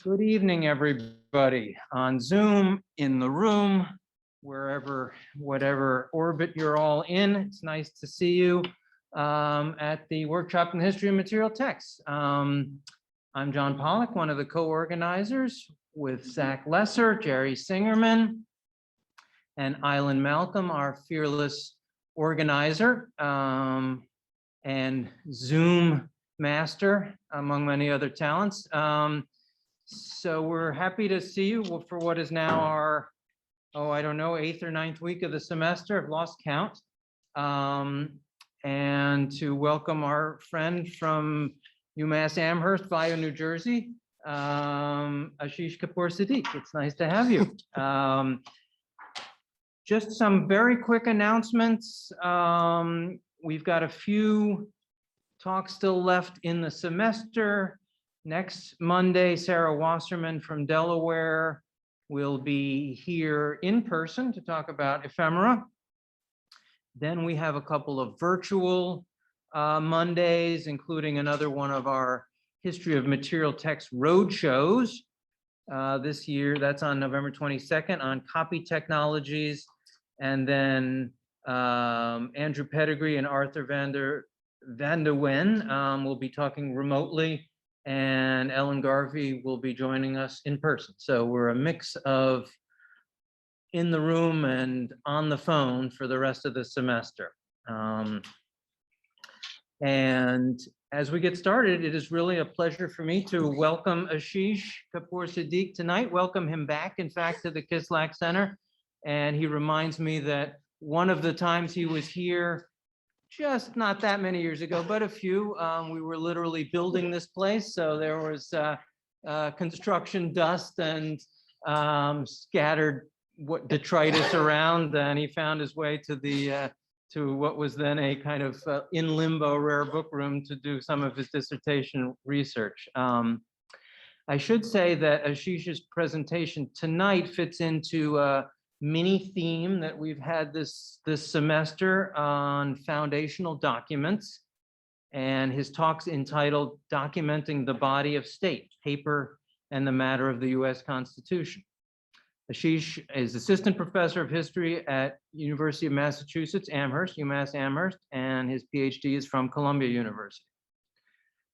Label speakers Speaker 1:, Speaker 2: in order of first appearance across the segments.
Speaker 1: Good evening, everybody. On Zoom, in the room, wherever, whatever orbit you're all in. It's nice to see you at the workshop in the history of material texts. I'm John Pollack, one of the co-organizers with Zach Lesser, Jerry Singerman, and Eileen Malcolm, our fearless organizer and Zoom master, among many other talents. So we're happy to see you for what is now our, I don't know, 8th or 9th week of the semester. I've lost count. And to welcome our friend from UMass Amherstt via New Jersey, Asheesh Kapur Siddique. It's nice to have you. Just some very quick announcements. We've got a few talks still left in the semester. Next Monday, Sarah Wasserman from Delaware will be here in person to talk about ephemera. Then we have a couple of virtual Mondays, including another one of our History of Material Text road shows this year. That's on November 22nd on copy technologies. And then Andrew Pettigrew and Arthur van de Wen will be talking remotely, and Ellen Garvey will be joining us in person. So we're a mix of in the room and on the phone for the rest of the semester. And as we get started, it is really a pleasure for me to welcome Asheesh Kapur Siddique tonight. Welcome him back, in fact, to the Kislak Center. And he reminds me that one of the times he was here, just not that many years ago, but a few, we were literally building this place. So there was construction dust and scattered detritus around, and he found his way to the to what was then a kind of in limbo rare book room to do some of his dissertation research. I should say that Asheesh's presentation tonight fits into a mini theme that we've had this semester on foundational documents, and his talk's entitled Documenting the Body of State, Paper and the Matter of the U.S. Constitution. Asheesh is assistant professor of history at University of Massachusetts, Amherst, UMass Amherst, and his PhD is from Columbia University.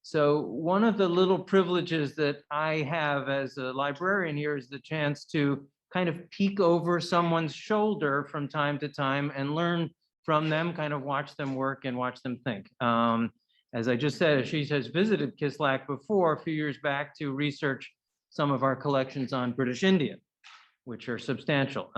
Speaker 1: So one of the little privileges that I have as a librarian here is the chance to kind of peek over someone's shoulder from time to time and learn from them, kind of watch them work and watch them think. As I just said, Asheesh has visited Kislak before a few years back to research some of our collections on British India, which are substantial.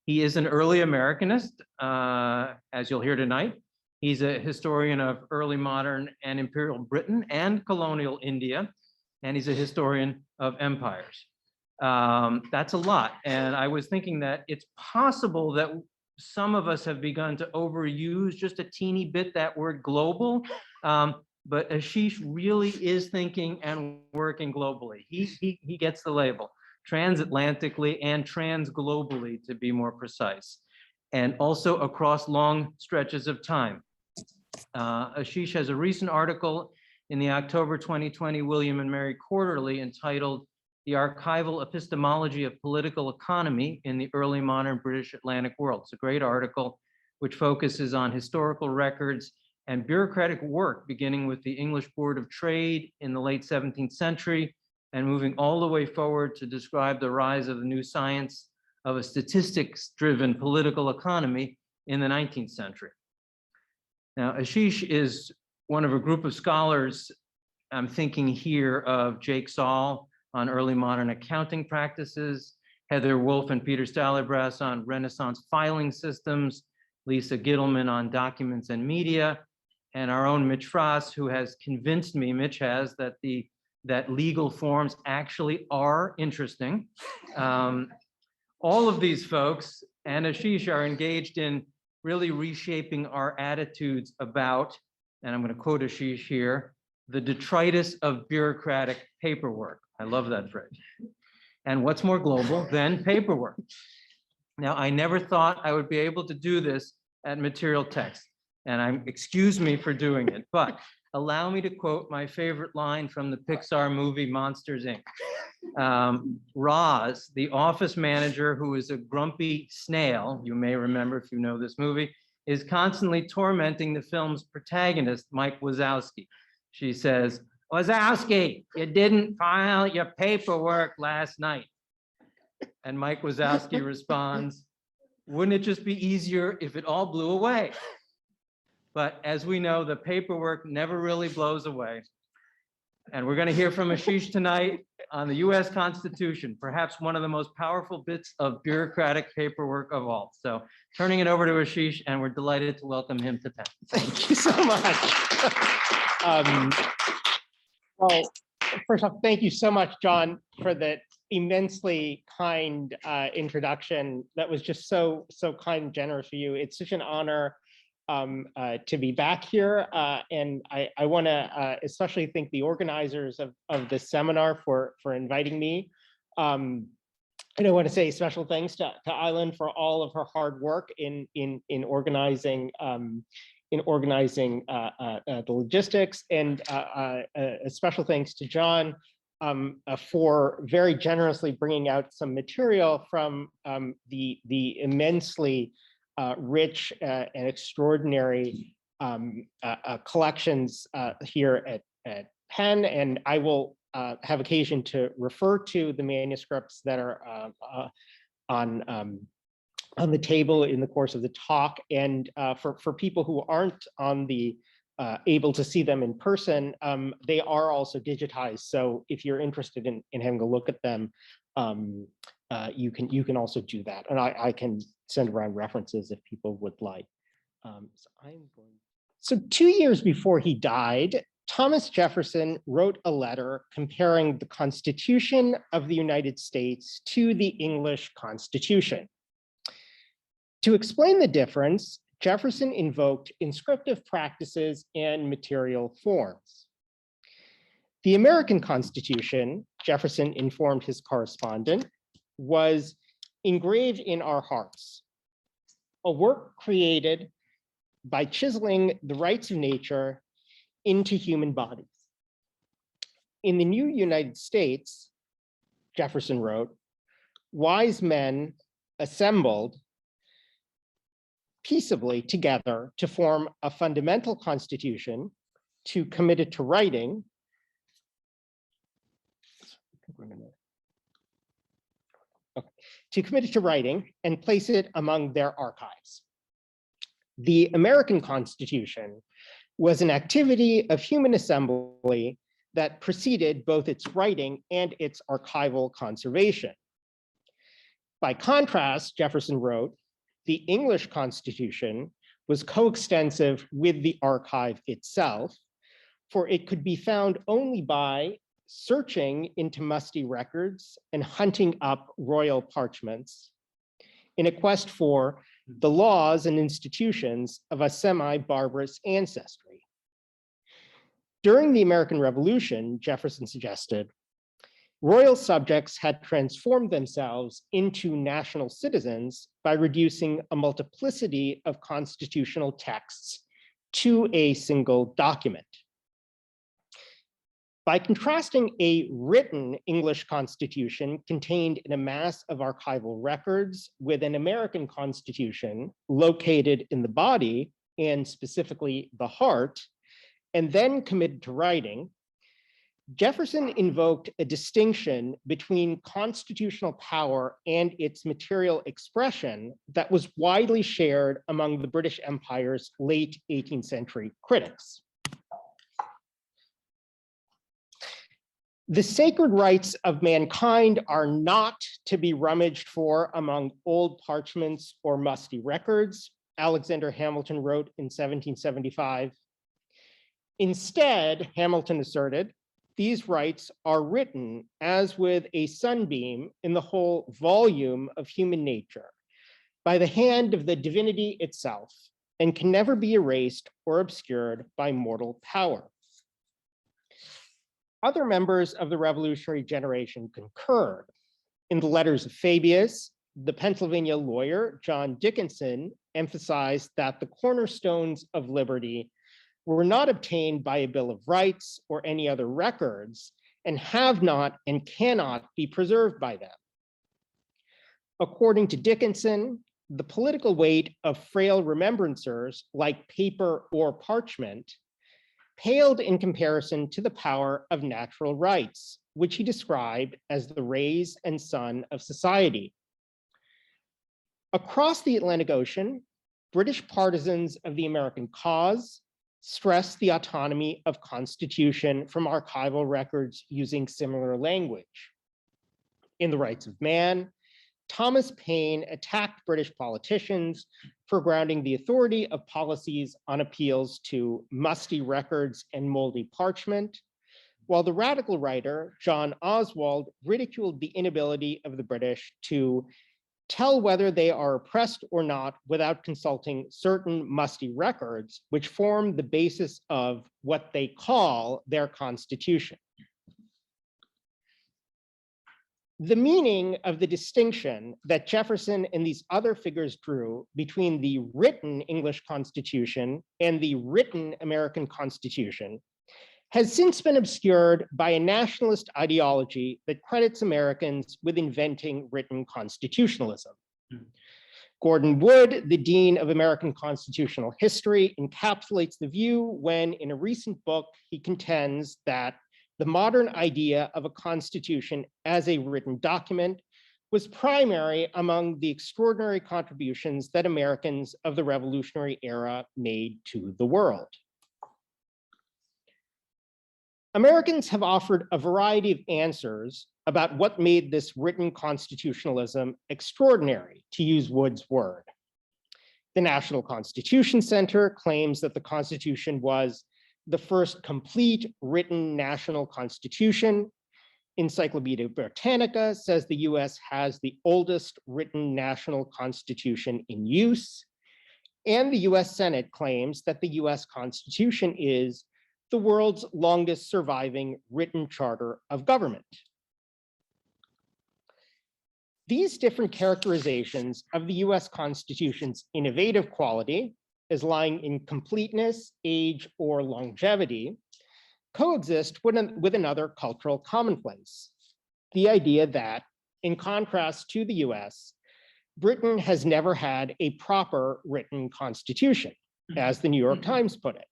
Speaker 1: He is an early Americanist, as you'll hear tonight. He's a historian of early modern and imperial Britain and colonial India, and he's a historian of empires. That's a lot. And I was thinking that it's possible that some of us have begun to overuse just a teeny bit that word global, but Asheesh really is thinking and working globally. He gets the label, transatlantically and transglobally, to be more precise, and also across long stretches of time. Asheesh has a recent article in the October 2020 William and Mary Quarterly entitled The Archival Epistemology of Political Economy in the Early Modern British Atlantic World. It's a great article which focuses on historical records and bureaucratic work, beginning with the English Board of Trade in the late 17th century and moving all the way forward to describe the rise of the new science of a statistics-driven political economy in the 19th century. Now, Asheesh is one of a group of scholars. I'm thinking here of Jake Saul on early modern accounting practices, Heather Wolf and Peter Stallerbras on Renaissance filing systems, Lisa Gittleman on documents and media, and our own Mitch Frost, who has convinced me, Mitch has, that legal forms actually are interesting. All of these folks and Asheesh are engaged in really reshaping our attitudes about, and I'm going to quote Asheesh here, the detritus of bureaucratic paperwork. I love that phrase. And what's more global than paperwork? Now, I never thought I would be able to do this at material text, and excuse me for doing it, but allow me to quote my favorite line from the Pixar movie Monsters, Inc. Roz, the office manager, who is a grumpy snail, you may remember if you know this movie, is constantly tormenting the film's protagonist, Mike Wazowski. She says, "Wazowski, you didn't file your paperwork last night." And Mike Wazowski responds, "Wouldn't it just be easier if it all blew away?" But as we know, the paperwork never really blows away. And we're going to hear from Asheesh tonight on the US Constitution, perhaps one of the most powerful bits of bureaucratic paperwork of all. So turning it over to Asheesh, and we're delighted to welcome him to Penn.
Speaker 2: Thank you so much. Well, first off, thank you so much, John, for the immensely kind introduction. That was just so kind and generous for you. It's such an honor to be back here. And I want to especially thank the organizers of this seminar for inviting me. And I want to say special thanks to Island for all of her hard work in organizing the logistics, and a special thanks to John for very generously bringing out some material from the immensely rich and extraordinary collections here at Penn. And I will have occasion to refer to the manuscripts that are on the table in the course of the talk. And for people who aren't on the able to see them in person, they are also digitized. So if you're interested in having a look at them, you can also do that. And I can send around references if people would like. So 2 years before he died, Thomas Jefferson wrote a letter comparing the Constitution of the United States to the English Constitution. To explain the difference, Jefferson invoked inscriptive practices and material forms. The American Constitution, Jefferson informed his correspondent, was engraved in our hearts, a work created by chiseling the rights of nature into human bodies. In the new United States, Jefferson wrote, wise men assembled peaceably together to form a fundamental constitution, to commit it to writing. To commit it to writing and place it among their archives. The American Constitution was an activity of human assembly that preceded both its writing and its archival conservation. By contrast, Jefferson wrote, the English Constitution was coextensive with the archive itself, for it could be found only by searching into musty records and hunting up royal parchments in a quest for the laws and institutions of a semi-barbarous ancestry. During the American Revolution, Jefferson suggested, royal subjects had transformed themselves into national citizens by reducing a multiplicity of constitutional texts to a single document. By contrasting a written English Constitution contained in a mass of archival records with an American Constitution located in the body, and specifically the heart, and then committed to writing, Jefferson invoked a distinction between constitutional power and its material expression that was widely shared among the British Empire's late 18th century critics. The sacred rights of mankind are not to be rummaged for among old parchments or musty records, Alexander Hamilton wrote in 1775. Instead, Hamilton asserted, these rights are written as with a sunbeam in the whole volume of human nature by the hand of the divinity itself, and can never be erased or obscured by mortal power. Other members of the revolutionary generation concurred. In the letters of Fabius, the Pennsylvania lawyer, John Dickinson, emphasized that the cornerstones of liberty were not obtained by a Bill of Rights or any other records, and have not and cannot be preserved by them. According to Dickinson, the political weight of frail remembrancers like paper or parchment paled in comparison to the power of natural rights, which he described as the rays and sun of society. Across the Atlantic Ocean, British partisans of the American cause stressed the autonomy of constitution from archival records using similar language. In The Rights of Man, Thomas Paine attacked British politicians for grounding the authority of policies on appeals to musty records and moldy parchment, while the radical writer John Oswald ridiculed the inability of the British to tell whether they are oppressed or not without consulting certain musty records, which form the basis of what they call their constitution. The meaning of the distinction that Jefferson and these other figures drew between the written English Constitution and the written American Constitution has since been obscured by a nationalist ideology that credits Americans with inventing written constitutionalism. Gordon Wood, the Dean of American Constitutional History, encapsulates the view when, in a recent book, he contends that the modern idea of a constitution as a written document was primary among the extraordinary contributions that Americans of the Revolutionary era made to the world. Americans have offered a variety of answers about what made this written constitutionalism extraordinary, to use Wood's word. The National Constitution Center claims that the Constitution was the first complete written national constitution. Encyclopedia Britannica says the US has the oldest written national constitution in use. And the US Senate claims that the US Constitution is the world's longest surviving written charter of government. These different characterizations of the US Constitution's innovative quality as lying in completeness, age, or longevity, coexist with another cultural commonplace, the idea that, in contrast to the US, Britain has never had a proper written constitution, as the New York Times put it.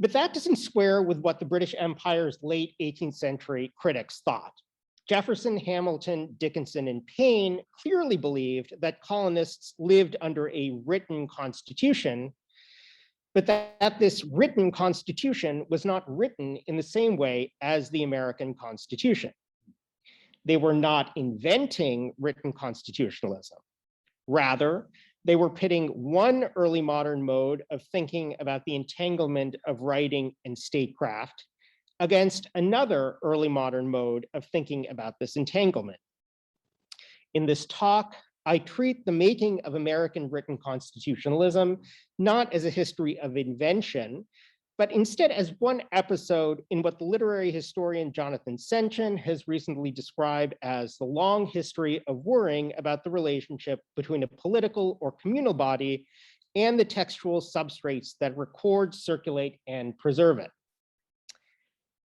Speaker 2: But that doesn't square with what the British Empire's late 18th century critics thought. Jefferson, Hamilton, Dickinson, and Paine clearly believed that colonists lived under a written constitution, but that this written constitution was not written in the same way as the American Constitution. They were not inventing written constitutionalism. Rather, they were pitting one early modern mode of thinking about the entanglement of writing and statecraft against another early modern mode of thinking about this entanglement. In this talk, I treat the making of American written constitutionalism not as a history of invention, but instead as one episode in what the literary historian Jonathan Senchen has recently described as the long history of worrying about the relationship between a political or communal body and the textual substrates that record, circulate, and preserve it.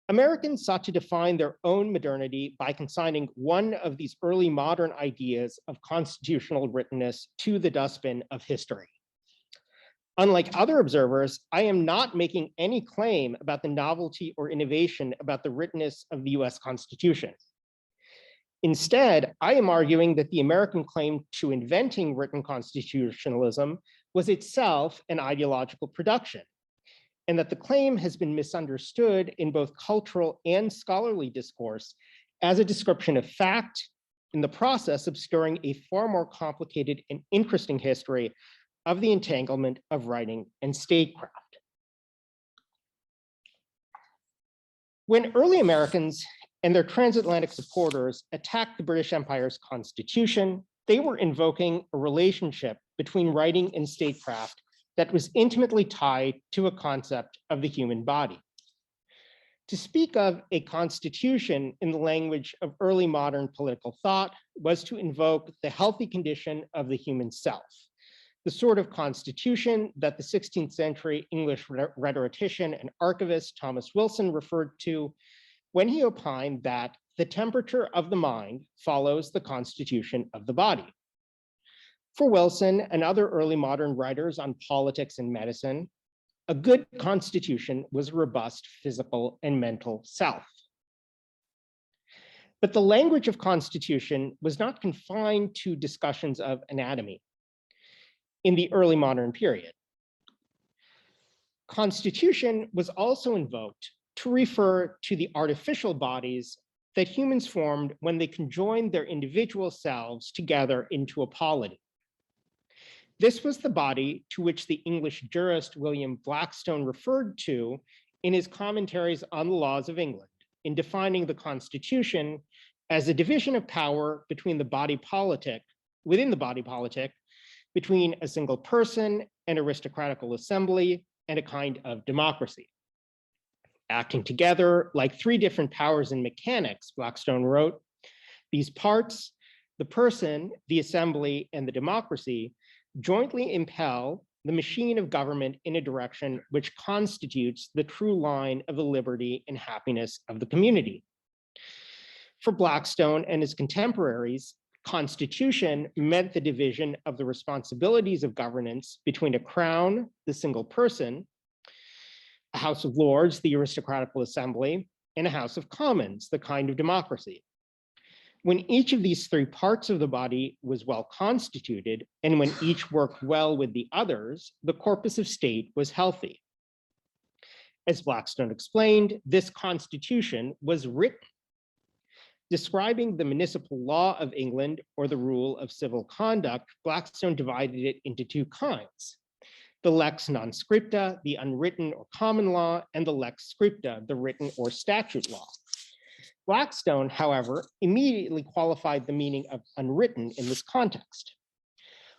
Speaker 2: Americans sought to define their own modernity by consigning one of these early modern ideas of constitutional writtenness to the dustbin of history. Unlike other observers, I am not making any claim about the novelty or innovation about the writtenness of the US Constitution. Instead, I am arguing that the American claim to inventing written constitutionalism was itself an ideological production, and that the claim has been misunderstood in both cultural and scholarly discourse as a description of fact, in the process obscuring a far more complicated and interesting history of the entanglement of writing and statecraft. When early Americans and their transatlantic supporters attacked the British Empire's constitution, they were invoking a relationship between writing and statecraft that was intimately tied to a concept of the human body. To speak of a constitution in the language of early modern political thought was to invoke the healthy condition of the human self, the sort of constitution that the 16th century English rhetorician and archivist Thomas Wilson referred to when he opined that the temperature of the mind follows the constitution of the body. For Wilson and other early modern writers on politics and medicine, a good constitution was a robust physical and mental self. But the language of constitution was not confined to discussions of anatomy in the early modern period. Constitution was also invoked to refer to the artificial bodies that humans formed when they conjoined their individual selves together into a polity. This was the body to which the English jurist William Blackstone referred to in his commentaries on the laws of England, in defining the Constitution as a division of power between the body politic, within the body politic, between a single person, an aristocratical assembly, and a kind of democracy. Acting together like three different powers in mechanics, Blackstone wrote, these parts, the person, the assembly, and the democracy, jointly impel the machine of government in a direction which constitutes the true line of the liberty and happiness of the community. For Blackstone and his contemporaries, constitution meant the division of the responsibilities of governance between a crown, the single person, a House of Lords, the aristocratical assembly, and a House of Commons, the kind of democracy. When each of these three parts of the body was well constituted, and when each worked well with the others, the corpus of state was healthy. As Blackstone explained, this constitution was written. Describing the municipal law of England or the rule of civil conduct, Blackstone divided it into two kinds: the lex non scripta, the unwritten or common law, and the lex scripta, the written or statute law. Blackstone, however, immediately qualified the meaning of unwritten in this context.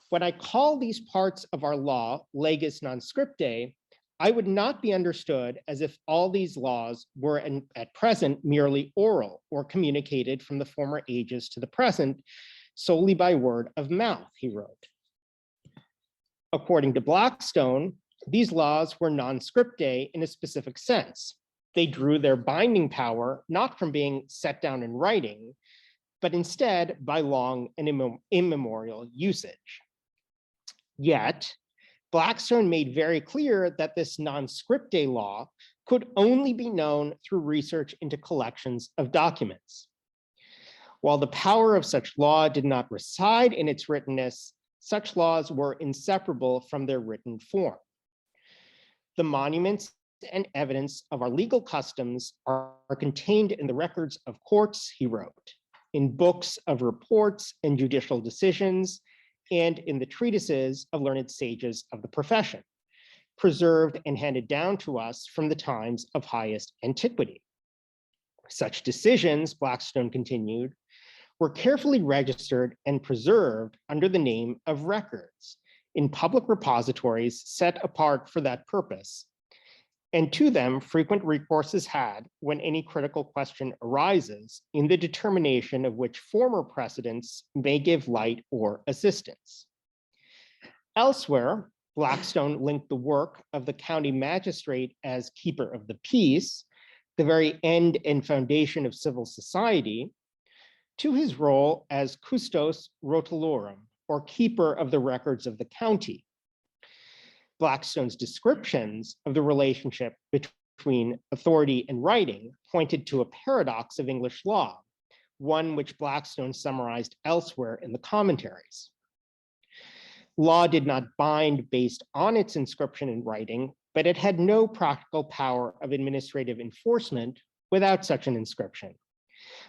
Speaker 2: When I call these parts of our law legis non scriptae, I would not be understood as if all these laws were at present merely oral or communicated from the former ages to the present solely by word of mouth, he wrote. According to Blackstone, these laws were non scriptae in a specific sense. They drew their binding power not from being set down in writing, but instead by long and immemorial usage. Yet, Blackstone made very clear that this non scriptae law could only be known through research into collections of documents. While the power of such law did not reside in its writtenness, such laws were inseparable from their written form. The monuments and evidence of our legal customs are contained in the records of courts, he wrote, in books of reports and judicial decisions, and in the treatises of learned sages of the profession, preserved and handed down to us from the times of highest antiquity. Such decisions, Blackstone continued, were carefully registered and preserved under the name of records in public repositories set apart for that purpose, and to them frequent recourse is had when any critical question arises in the determination of which former precedents may give light or assistance. Elsewhere, Blackstone linked the work of the county magistrate as keeper of the peace, the very end and foundation of civil society, to his role as custos rotulorum, or keeper of the records of the county. Blackstone's descriptions of the relationship between authority and writing pointed to a paradox of English law, one which Blackstone summarized elsewhere in the commentaries. Law did not bind based on its inscription in writing, but it had no practical power of administrative enforcement without such an inscription,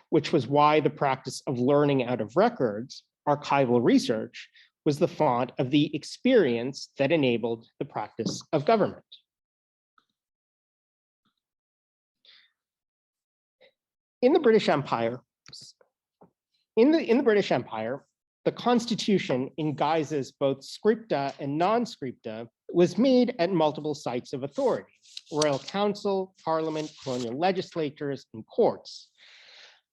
Speaker 2: which was why the practice of learning out of records, archival research, was the font of the experience that enabled the practice of government. In the British Empire, the Constitution in guises both scripta and non-scripta was made at multiple sites of authority: royal council, parliament, colonial legislatures, and courts.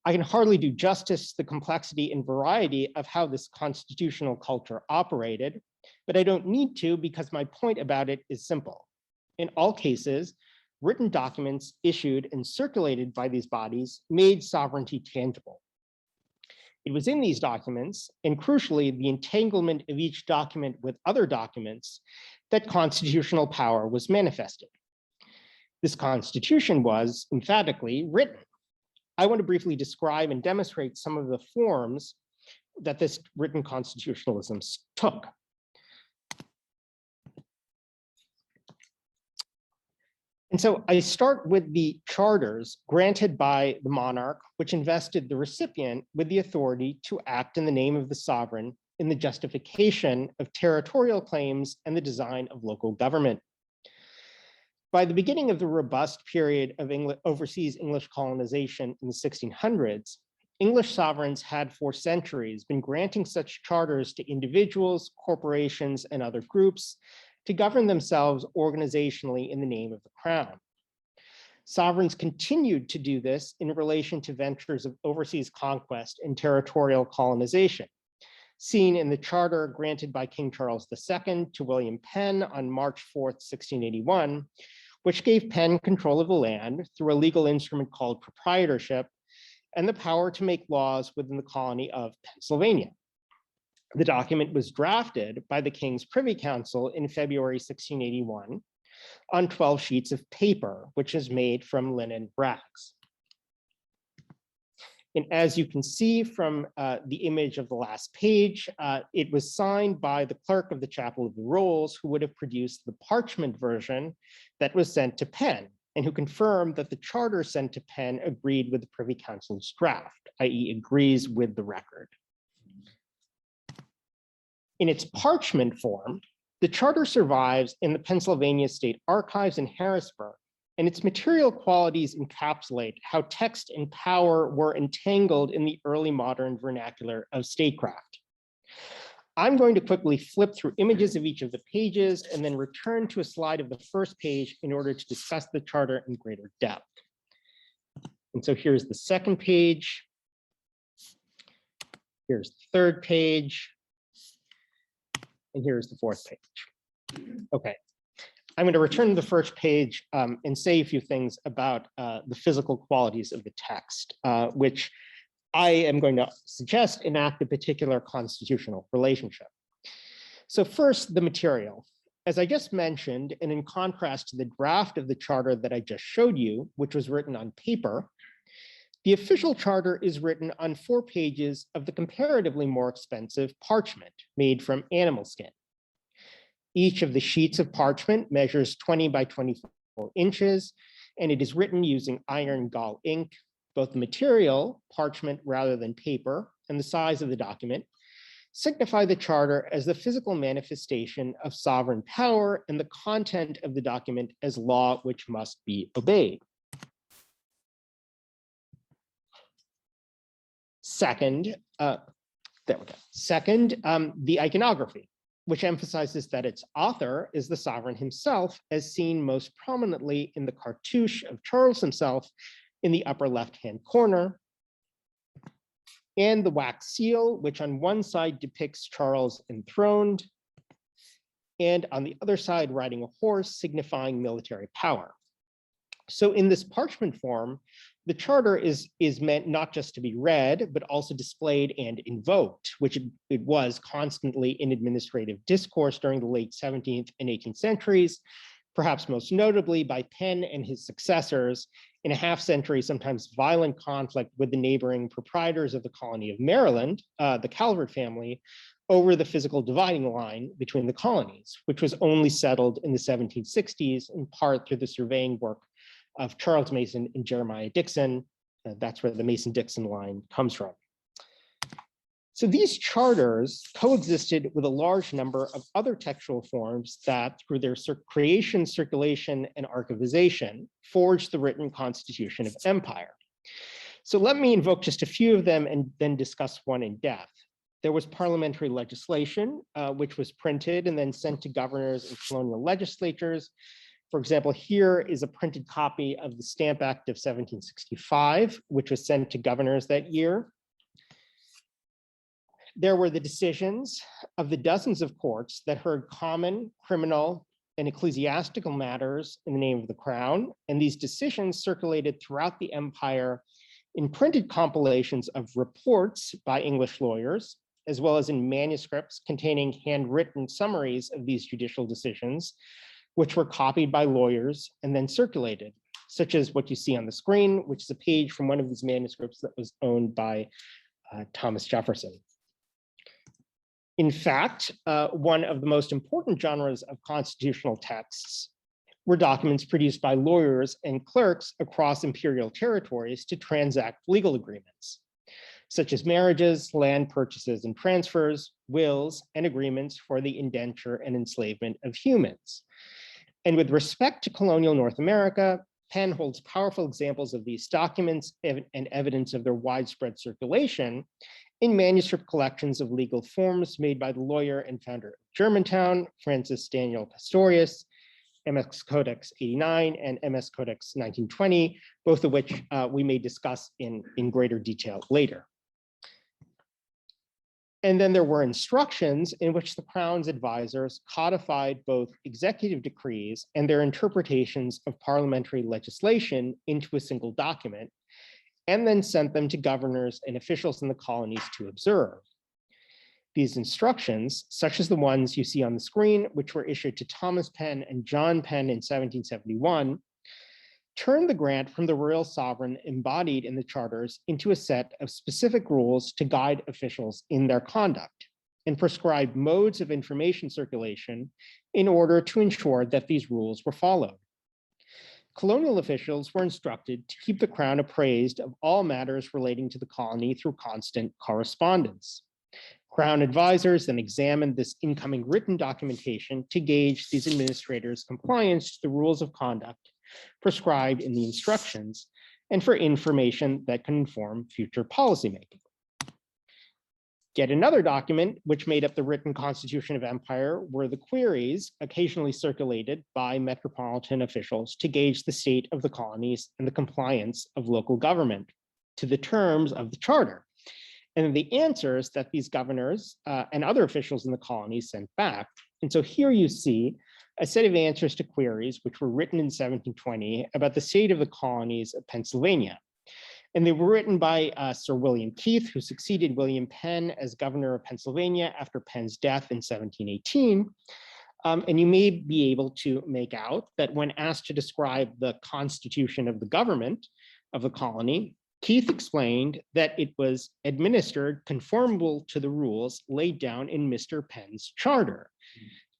Speaker 2: I can hardly do justice to the complexity and variety of how this constitutional culture operated, But I don't need to because my point about it is simple. In all cases, written documents issued and circulated by these bodies made sovereignty tangible. It was in these documents, and crucially, the entanglement of each document with other documents, that constitutional power was manifested. This constitution was emphatically written. I want to briefly describe and demonstrate some of the forms that this written constitutionalism took. And so I start with the charters granted by the monarch, which invested the recipient with the authority to act in the name of the sovereign in the justification of territorial claims and the design of local government. By the beginning of the robust period of overseas English colonization in the 1600s, English sovereigns had for centuries been granting such charters to individuals, corporations, and other groups to govern themselves organizationally in the name of the crown. Sovereigns continued to do this in relation to ventures of overseas conquest and territorial colonization, seen in the charter granted by King Charles II to William Penn on March 4th, 1681, which gave Penn control of the land through a legal instrument called proprietorship and the power to make laws within the colony of Pennsylvania. The document was drafted by the King's Privy Council in February 1681 on 12 sheets of paper, which is made from linen rags. And as you can see from the image of the last page, it was signed by the clerk of the Chapel of the Rolls, who would have produced the parchment version that was sent to Penn, and who confirmed that the charter sent to Penn agreed with the Privy Council's draft, i.e. agrees with the record. In its parchment form, the charter survives in the Pennsylvania State Archives in Harrisburg, and its material qualities encapsulate how text and power were entangled in the early modern vernacular of statecraft. I'm going to quickly flip through images of each of the pages and then return to a slide of the first page in order to discuss the charter in greater depth. And so here's the second page. Here's the third page. And here's the fourth page. Okay, I'm going to return to the first page and say a few things about the physical qualities of the text, which I am going to suggest enact a particular constitutional relationship. So first, the material. As I just mentioned, and in contrast to the draft of the charter that I just showed you, which was written on paper, the official charter is written on 4 pages of the comparatively more expensive parchment made from animal skin. Each of the sheets of parchment measures 20 by 24 inches, and it is written using iron gall ink. Both the material, parchment rather than paper, and the size of the document signify the charter as the physical manifestation of sovereign power and the content of the document as law which must be obeyed. Second, there we go. Second, the iconography, which emphasizes that its author is the sovereign himself, as seen most prominently in the cartouche of Charles himself in the upper left-hand corner, and the wax seal, which on one side depicts Charles enthroned, and on the other side riding a horse, signifying military power. So in this parchment form, the charter is meant not just to be read, but also displayed and invoked, which it was constantly in administrative discourse during the late 17th and 18th centuries, perhaps most notably by Penn and his successors in a half-century, sometimes violent conflict with the neighboring proprietors of the colony of Maryland, the Calvert family, over the physical dividing line between the colonies, which was only settled in the 1760s, in part through the surveying work of Charles Mason and Jeremiah Dixon. That's where the Mason-Dixon line comes from. So these charters coexisted with a large number of other textual forms that, through their creation, circulation, and archivization, forged the written constitution of empire. So let me invoke just a few of them and then discuss one in depth. There was parliamentary legislation, which was printed and then sent to governors and colonial legislatures. For example, here is a printed copy of the Stamp Act of 1765, which was sent to governors that year. There were the decisions of the dozens of courts that heard common, criminal, and ecclesiastical matters in the name of the crown, and these decisions circulated throughout the empire in printed compilations of reports by English lawyers, as well as in manuscripts containing handwritten summaries of these judicial decisions, which were copied by lawyers and then circulated, such as what you see on the screen, which is a page from one of these manuscripts that was owned by Thomas Jefferson. In fact, one of the most important genres of constitutional texts were documents produced by lawyers and clerks across imperial territories to transact legal agreements, such as marriages, land purchases and transfers, wills, and agreements for the indenture and enslavement of humans. And with respect to colonial North America, Penn holds powerful examples of these documents and evidence of their widespread circulation in manuscript collections of legal forms made by the lawyer and founder of Germantown, Francis Daniel Pastorius, MS Codex 89 and MS Codex 1920, both of which we may discuss in greater detail later. And then there were instructions in which the Crown's advisors codified both executive decrees and their interpretations of parliamentary legislation into a single document, and then sent them to governors and officials in the colonies to observe. These instructions, such as the ones you see on the screen, which were issued to Thomas Penn and John Penn in 1771, turned the grant from the royal sovereign embodied in the charters into a set of specific rules to guide officials in their conduct and prescribe modes of information circulation in order to ensure that these rules were followed. Colonial officials were instructed to keep the crown appraised of all matters relating to the colony through constant correspondence. Crown advisors then examined this incoming written documentation to gauge these administrators' compliance to the rules of conduct prescribed in the instructions and for information that can inform future policymaking. Yet another document which made up the written constitution of empire were the queries occasionally circulated by metropolitan officials to gauge the state of the colonies and the compliance of local government to the terms of the charter. And the answers that these governors and other officials in the colonies sent back. And so here you see a set of answers to queries which were written in 1720 about the state of the colonies of Pennsylvania. And they were written by Sir William Keith, who succeeded William Penn as governor of Pennsylvania after Penn's death in 1718. And you may be able to make out that when asked to describe the constitution of the government of the colony, Keith explained that it was administered conformable to the rules laid down in Mr. Penn's charter.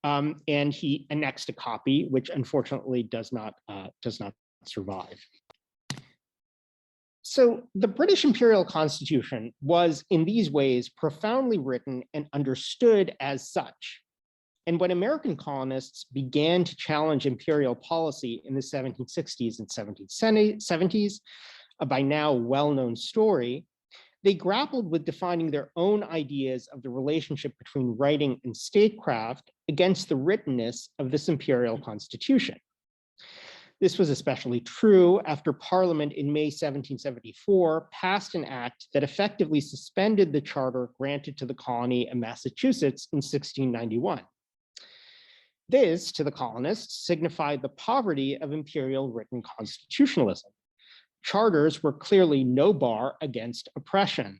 Speaker 2: And he annexed a copy, which unfortunately does not survive. So the British Imperial Constitution was in these ways profoundly written and understood as such. And when American colonists began to challenge imperial policy in the 1760s and 1770s, a by now well-known story, they grappled with defining their own ideas of the relationship between writing and statecraft against the writtenness of this imperial constitution. This was especially true after Parliament in May 1774 passed an act that effectively suspended the charter granted to the colony of Massachusetts in 1691. This, to the colonists, signified the poverty of imperial written constitutionalism. Charters were clearly no bar against oppression.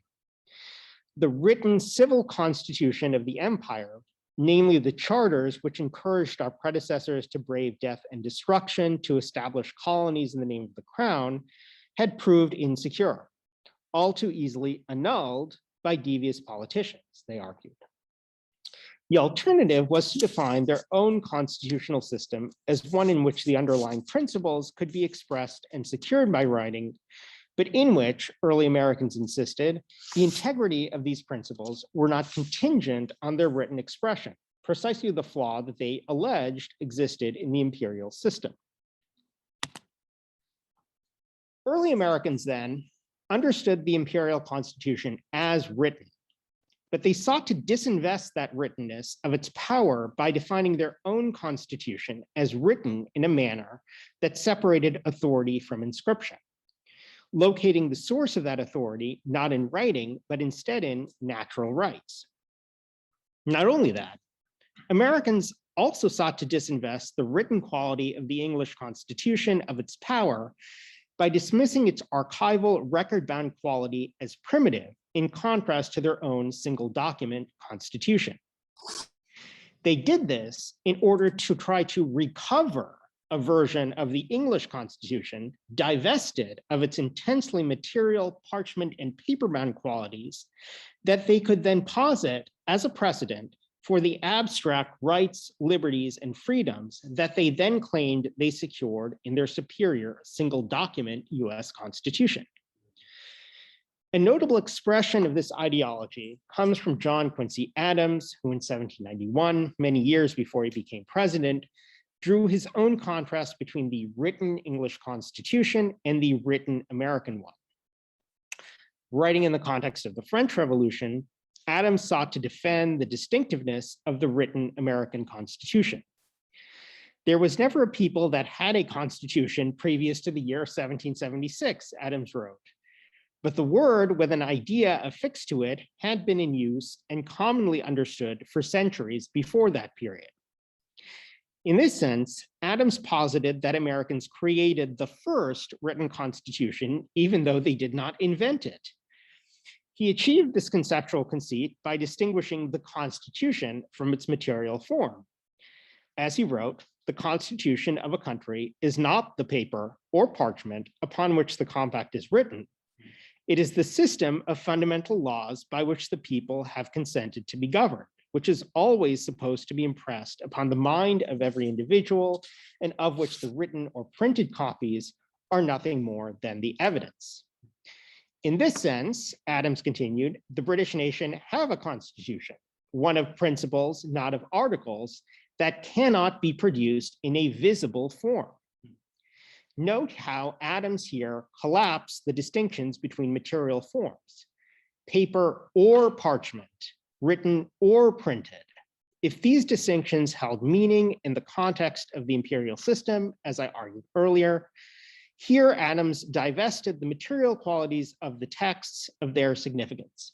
Speaker 2: The written civil constitution of the empire, namely the charters which encouraged our predecessors to brave death and destruction to establish colonies in the name of the crown, had proved insecure, all too easily annulled by devious politicians, they argued. The alternative was to define their own constitutional system as one in which the underlying principles could be expressed and secured by writing, but in which, early Americans insisted, the integrity of these principles were not contingent on their written expression, precisely the flaw that they alleged existed in the imperial system. Early Americans then understood the imperial constitution as written, but they sought to disinvest that writtenness of its power by defining their own constitution as written in a manner that separated authority from inscription. locating the source of that authority not in writing, but instead in natural rights. Not only that, Americans also sought to disinvest the written quality of the English Constitution of its power by dismissing its archival record-bound quality as primitive in contrast to their own single document constitution. They did this in order to try to recover a version of the English Constitution divested of its intensely material parchment and paper-bound qualities that they could then posit as a precedent for the abstract rights, liberties, and freedoms that they then claimed they secured in their superior single document US Constitution. A notable expression of this ideology comes from John Quincy Adams, who in 1791, many years before he became president, drew his own contrast between the written English Constitution and the written American one. Writing in the context of the French Revolution, Adams sought to defend the distinctiveness of the written American Constitution. There was never a people that had a constitution previous to the year 1776, Adams wrote. But the word with an idea affixed to it had been in use and commonly understood for centuries before that period. In this sense, Adams posited that Americans created the first written constitution, even though they did not invent it. He achieved this conceptual conceit by distinguishing the Constitution from its material form. As he wrote, the Constitution of a country is not the paper or parchment upon which the compact is written. It is the system of fundamental laws by which the people have consented to be governed, which is always supposed to be impressed upon the mind of every individual, and of which the written or printed copies are nothing more than the evidence. In this sense, Adams continued, the British nation have a constitution, one of principles, not of articles, that cannot be produced in a visible form. Note how Adams here collapsed the distinctions between material forms, paper or parchment, written or printed. If these distinctions held meaning in the context of the imperial system, as I argued earlier, here Adams divested the material qualities of the texts of their significance.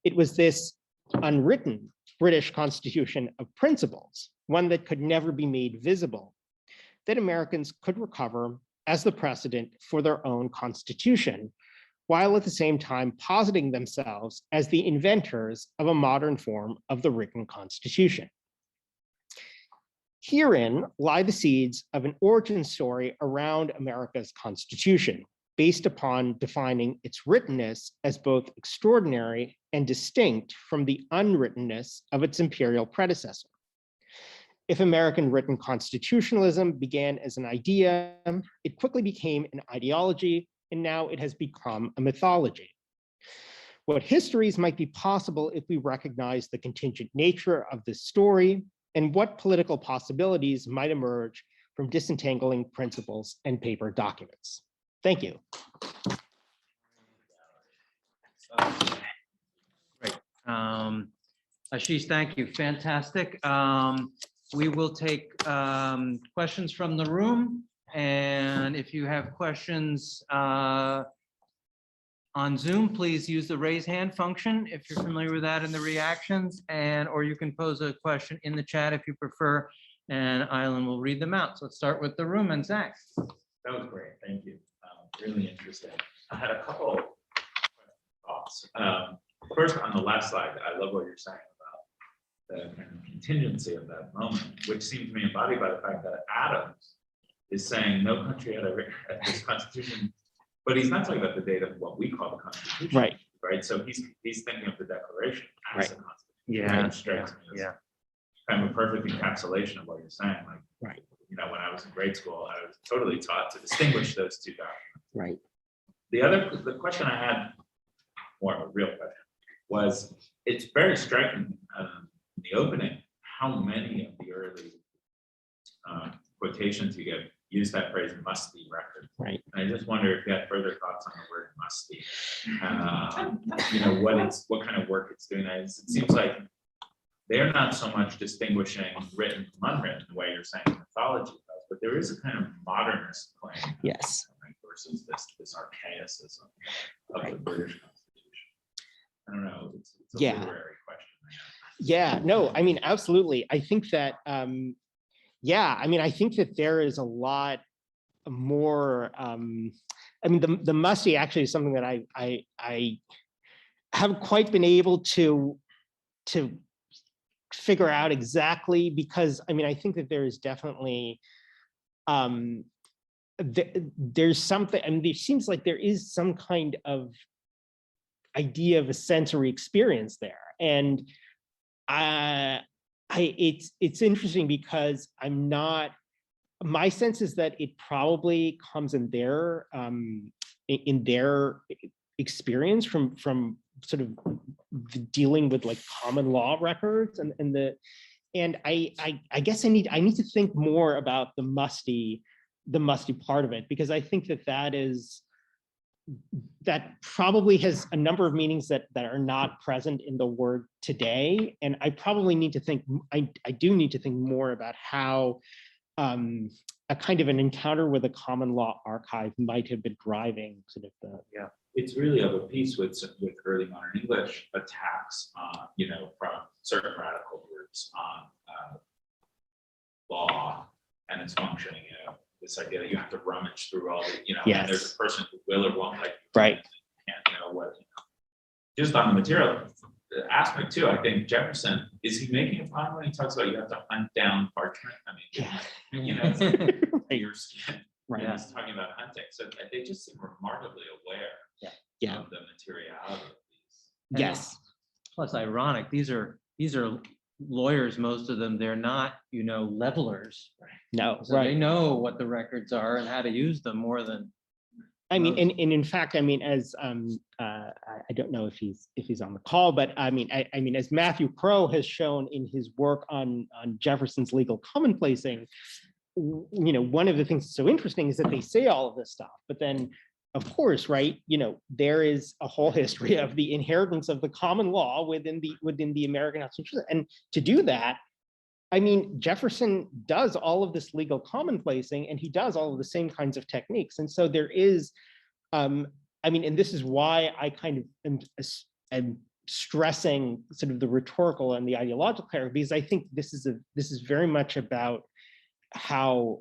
Speaker 2: It was this unwritten British Constitution of principles, one that could never be made visible, that Americans could recover as the precedent for their own constitution, while at the same time positing themselves as the inventors of a modern form of the written constitution. Herein lie the seeds of an origin story around America's constitution, based upon defining its writtenness as both extraordinary and distinct from the unwrittenness of its imperial predecessor. If American written constitutionalism began as an idea, it quickly became an ideology, and now it has become a mythology. What histories might be possible if we recognize the contingent nature of this story, and what political possibilities might emerge from disentangling principles and paper documents. Thank you.
Speaker 1: Great. Asheesh, thank you. Fantastic. We will take questions from the room. And if you have questions on Zoom, please use the raise hand function if you're familiar with that in the reactions, or you can pose a question in the chat if you prefer, and Island will read them out. So let's start with the room, and Zach.
Speaker 3: That was great, thank you. Really interesting. I had a couple of thoughts. First, on the last slide, I love what you're saying about the kind of contingency of that moment, which seems to me embodied by the fact that Adams is saying no country had this constitution. But he's not talking about the date of what we call the Constitution, right? So he's thinking of the Declaration as a Constitution.
Speaker 1: Yeah,
Speaker 3: which strikes me as kind of a perfect encapsulation of what you're saying. Like, you know, when I was in grade school, I was totally taught to distinguish those two documents. The question I had, more of a real question, was it's very striking in the opening how many of the early quotations you get use that phrase "must be" record. And I just wonder if you had further thoughts on the word "must be." You know, what kind of work it's doing. It seems like they're not so much distinguishing written from unwritten the way you're saying mythology does, but there is a kind of modernist claim.
Speaker 2: Yes.
Speaker 3: versus this archaicism of the British Constitution? I don't know. It's a literary question.
Speaker 2: Yeah, no, I mean, absolutely. I think that, yeah, I mean, I think that there is a lot more, I mean, the musty actually is something that I haven't quite been able to figure out exactly, because I mean, I think that there is definitely, there's something, I mean, it seems like there is some kind of idea of a sensory experience there. And it's interesting because I'm not, my sense is that it probably comes in their experience from sort of dealing with like common law records and I guess I need to think more about the musty part of it, because I think that probably has a number of meanings that are not present in the word today. And I probably need to think, I do need to think more about how a kind of an encounter with a common law archive might have been driving sort of the,
Speaker 3: yeah. It's really of a piece with early modern English attacks, you know, from certain radical groups on law and its functioning. You know, this idea that you have to rummage through all the, you know,
Speaker 2: yes.
Speaker 3: And there's a person who will or won't like you,
Speaker 2: right?
Speaker 3: Can't know what. You know. Just on the material aspect too, I think Jefferson, is he making a point when he talks about you have to hunt down parchment? I mean,
Speaker 2: Yeah.
Speaker 3: You know, it's like your skin.
Speaker 2: Right.
Speaker 3: He's talking about hunting, so they just seem remarkably aware.
Speaker 2: Yeah.
Speaker 3: Of the materiality of these.
Speaker 2: Yes.
Speaker 1: Plus ironic, these are lawyers, most of them, they're not, you know, levelers.
Speaker 2: No,
Speaker 1: So
Speaker 2: right.
Speaker 1: they know what the records are and how to use them more than.
Speaker 2: I mean, and in fact, I mean, as I don't know if he's on the call, but I mean, as Matthew Crowe has shown in his work on Jefferson's legal commonplacing, you know, one of the things that's so interesting is that they say all of this stuff, but then, of course, right, you know, there is a whole history of the inheritance of the common law within the American Constitution, and to do that, I mean, Jefferson does all of this legal commonplacing, and he does all of the same kinds of techniques. And so there is, I mean, and this is why I kind of am stressing sort of the rhetorical and the ideological clarity, because I think this is very much about how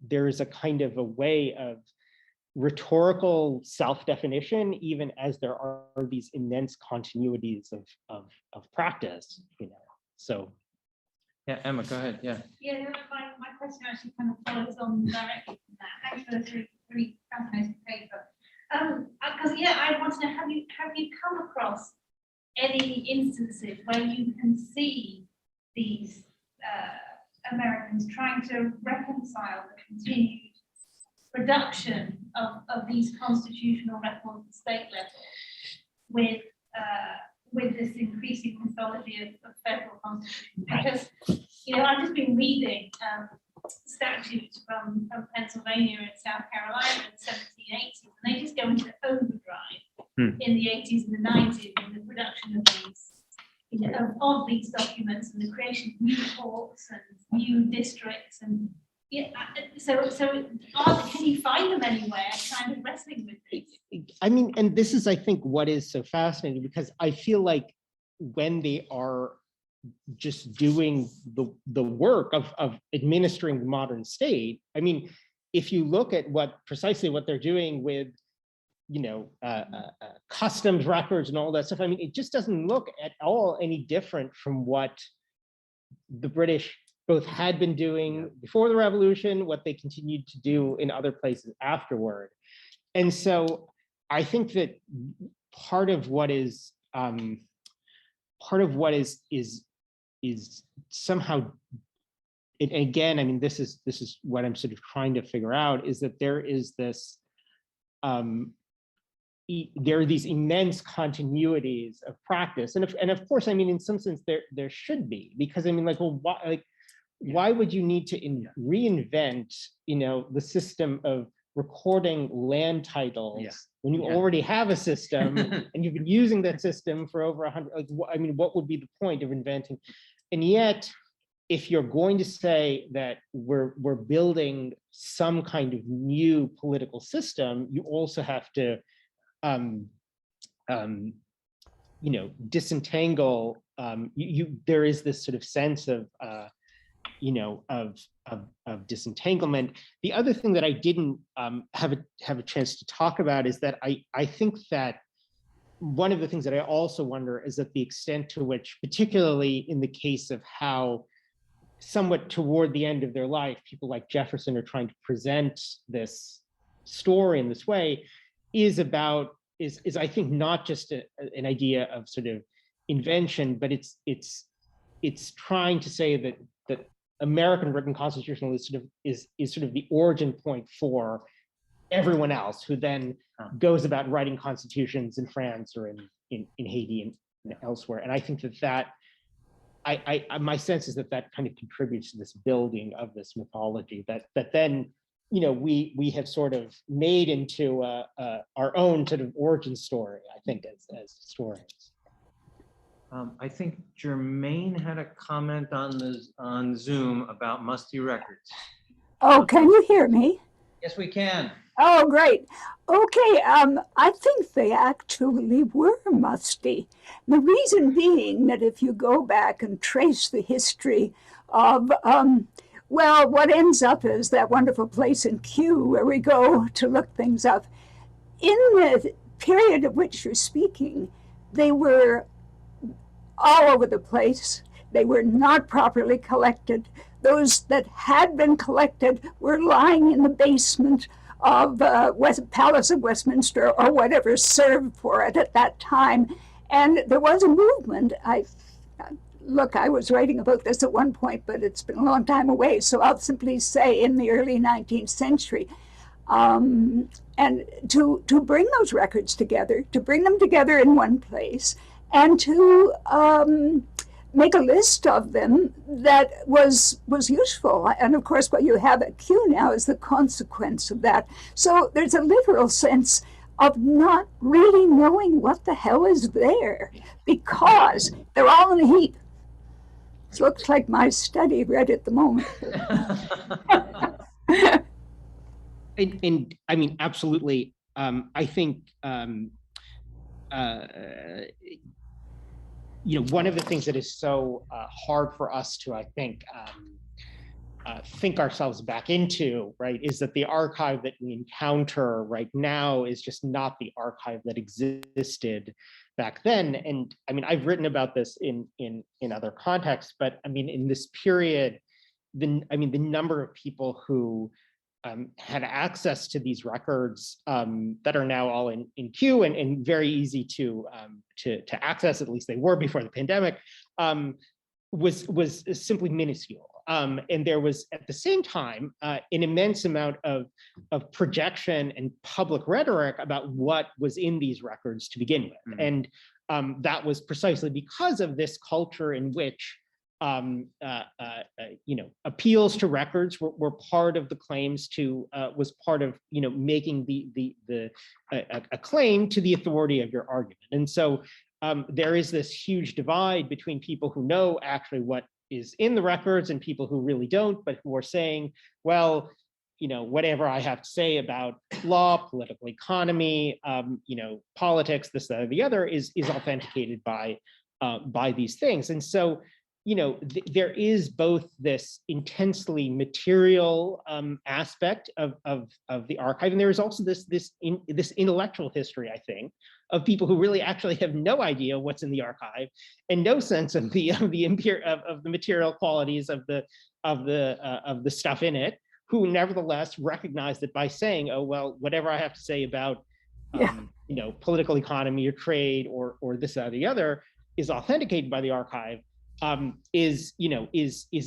Speaker 2: there is a kind of a way of rhetorical self-definition, even as there are these immense continuities of practice, you know. So.
Speaker 1: Yeah, Emma, go ahead. Yeah.
Speaker 4: Yeah, my question actually kind of follows on directly from that. Thanks for the really fascinating paper. Because yeah, I want to know, have you come across any instances where you can see these Americans trying to reconcile the continued production of these constitutional records at state level with this increasing mythology of federal constitution? Because, you know, I've just been reading statutes from Pennsylvania and South Carolina in the 1780s, and they just go into overdrive in the 80s and the 90s in the production of these, you know, of these documents and the creation of new courts and new districts. And yeah, so can you find them anywhere kind of wrestling with this?
Speaker 2: I mean, and this is, I think, what is so fascinating, because I feel like when they are just doing the work of administering the modern state, I mean, if you look at precisely what they're doing with, you know, customs records and all that stuff, I mean, it just doesn't look at all any different from what the British both had been doing before the revolution, what they continued to do in other places afterward. And so I think that part of what is somehow, and again, I mean, this is what I'm sort of trying to figure out, is that there is this, there are these immense continuities of practice, and of course, I mean, in some sense, there should be, because I mean, like, well, why would you need to reinvent, you know, the system of recording land titles when you already have a system and you've been using that system for over 100? Like, I mean, what would be the point of inventing? And yet, if you're going to say that we're building some kind of new political system, you also have to disentangle. There is this sort of sense of of disentanglement. The other thing that I didn't have a chance to talk about is that I think that one of the things that I also wonder is that the extent to which, particularly in the case of how somewhat toward the end of their life, people like Jefferson are trying to present this story in this way, is I think not just an idea of sort of invention, but it's trying to say that American written constitutionalism is sort of the origin point for everyone else who then goes about writing constitutions in France or in Haiti and elsewhere. And I think that my sense is that kind of contributes to this building of this mythology that then we have sort of made into our own sort of origin story, I think, as historians.
Speaker 1: I think Jermaine had a comment on Zoom about musty records.
Speaker 5: Oh, can you hear me?
Speaker 1: Yes, we can.
Speaker 5: Oh, great. Okay, I think they actually were musty. The reason being that if you go back and trace the history of, well, what ends up is that wonderful place in Kew where we go to look things up. In the period of which you're speaking, they were all over the place. They were not properly collected. Those that had been collected were lying in the basement of Palace of Westminster or whatever served for it at that time. And there was a movement. I was writing about this at one point, but it's been a long time away. So I'll simply say in the early 19th century, and to bring those records together, to bring them together in one place, and to make a list of them that was useful. And of course, what you have at Kew now is the consequence of that. So there's a literal sense of not really knowing what the hell is there because they're all in a heap. It looks like my study right at the moment.
Speaker 2: And I mean, absolutely. I think one of the things that is so hard for us to, I think ourselves back into, right, is that the archive that we encounter right now is just not the archive that existed back then. And I mean, I've written about this in other contexts, but I mean, in this period, the number of people who had access to these records that are now all in Kew and very easy to access, at least they were before the pandemic, was simply minuscule. And there was at the same time an immense amount of projection and public rhetoric about what was in these records to begin with. And that was precisely because of this culture in which appeals to records were part of the claims to was part of making a claim to the authority of your argument. And so there is this huge divide between people who know actually what is in the records and people who really don't, but who are saying, well, whatever I have to say about law, political economy, politics, this, that, or the other is authenticated by these things. And so there is both this intensely material aspect of the archive, and there is also this intellectual history, I think, of people who really actually have no idea what's in the archive and no sense of the material qualities of the stuff in it, who nevertheless recognize that by saying, oh well, whatever I have to say about political economy or trade or this, that, or the other is authenticated by the archive. Is in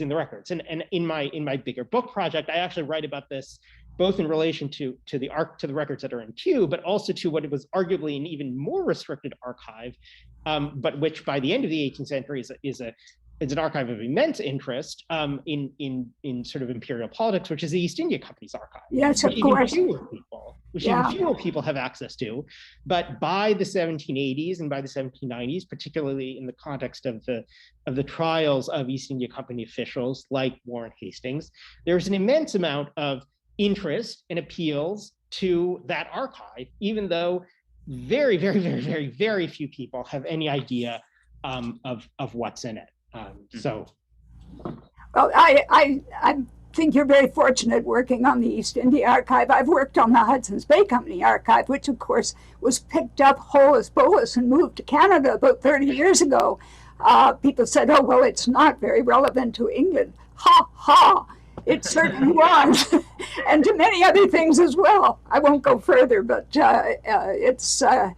Speaker 2: the records, and in my bigger book project, I actually write about this both in relation to the records that are in Kew, but also to what was arguably an even more restricted archive, but which by the end of the 18th century is an archive of immense interest in sort of imperial politics, which is the East India Company's archive.
Speaker 5: Yes, of course.
Speaker 2: Fewer people which
Speaker 5: Yeah.
Speaker 2: even fewer people have access to. But by the 1780s and by the 1790s, particularly in the context of the trials of East India Company officials like Warren Hastings, there's an immense amount of interest and appeals to that archive, even though very, very, very, very, very few people have any idea of what's in it. So.
Speaker 5: Well, I think you're very fortunate working on the East India Archive. I've worked on the Hudson's Bay Company Archive, which of course was picked up holus bolus and moved to Canada about 30 years ago. People said, oh, well, it's not very relevant to England. Ha, ha, it certainly was. And to many other things as well. I won't go further, but it's a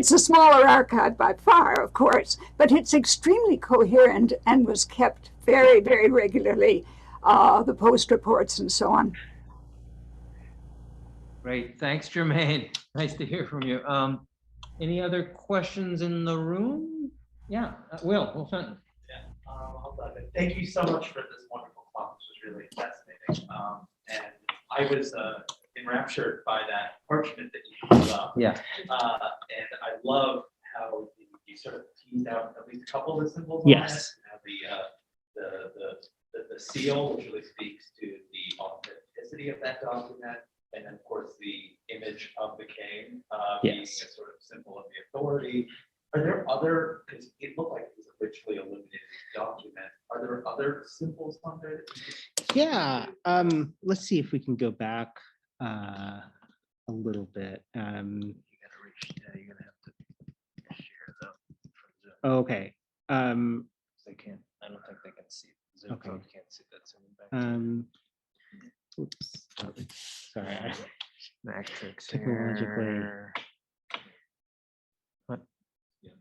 Speaker 5: smaller archive by far, of course, but it's extremely coherent and was kept very, very regularly, the post reports and so on.
Speaker 1: Great, thanks, Jermaine. Nice to hear from you. Any other questions in the room? Yeah, Will Fenton.
Speaker 6: Yeah, I'll dive in. Thank you so much for this wonderful talk. This was really fascinating. And I was enraptured by that parchment that you pulled up.
Speaker 1: Yeah.
Speaker 6: And I love how you sort of teased out at least a couple of the symbols
Speaker 2: Yes.
Speaker 6: on it. The seal, which really speaks to the authenticity of that document, and then of course the image of the king being a sort of symbol of the authority. Are there other, because it looked like it was a richly illuminated document, are there other symbols on there?
Speaker 2: Yeah, let's see if we can go back a little bit.
Speaker 1: You're gonna have to share them.
Speaker 2: Okay.
Speaker 1: They can't. I don't think they can see. Zoom
Speaker 2: Okay.
Speaker 1: phone can't see that. Zoom back.
Speaker 2: Oops. Sorry.
Speaker 1: Matrix
Speaker 2: Technologically.
Speaker 1: here. What?
Speaker 6: Yeah.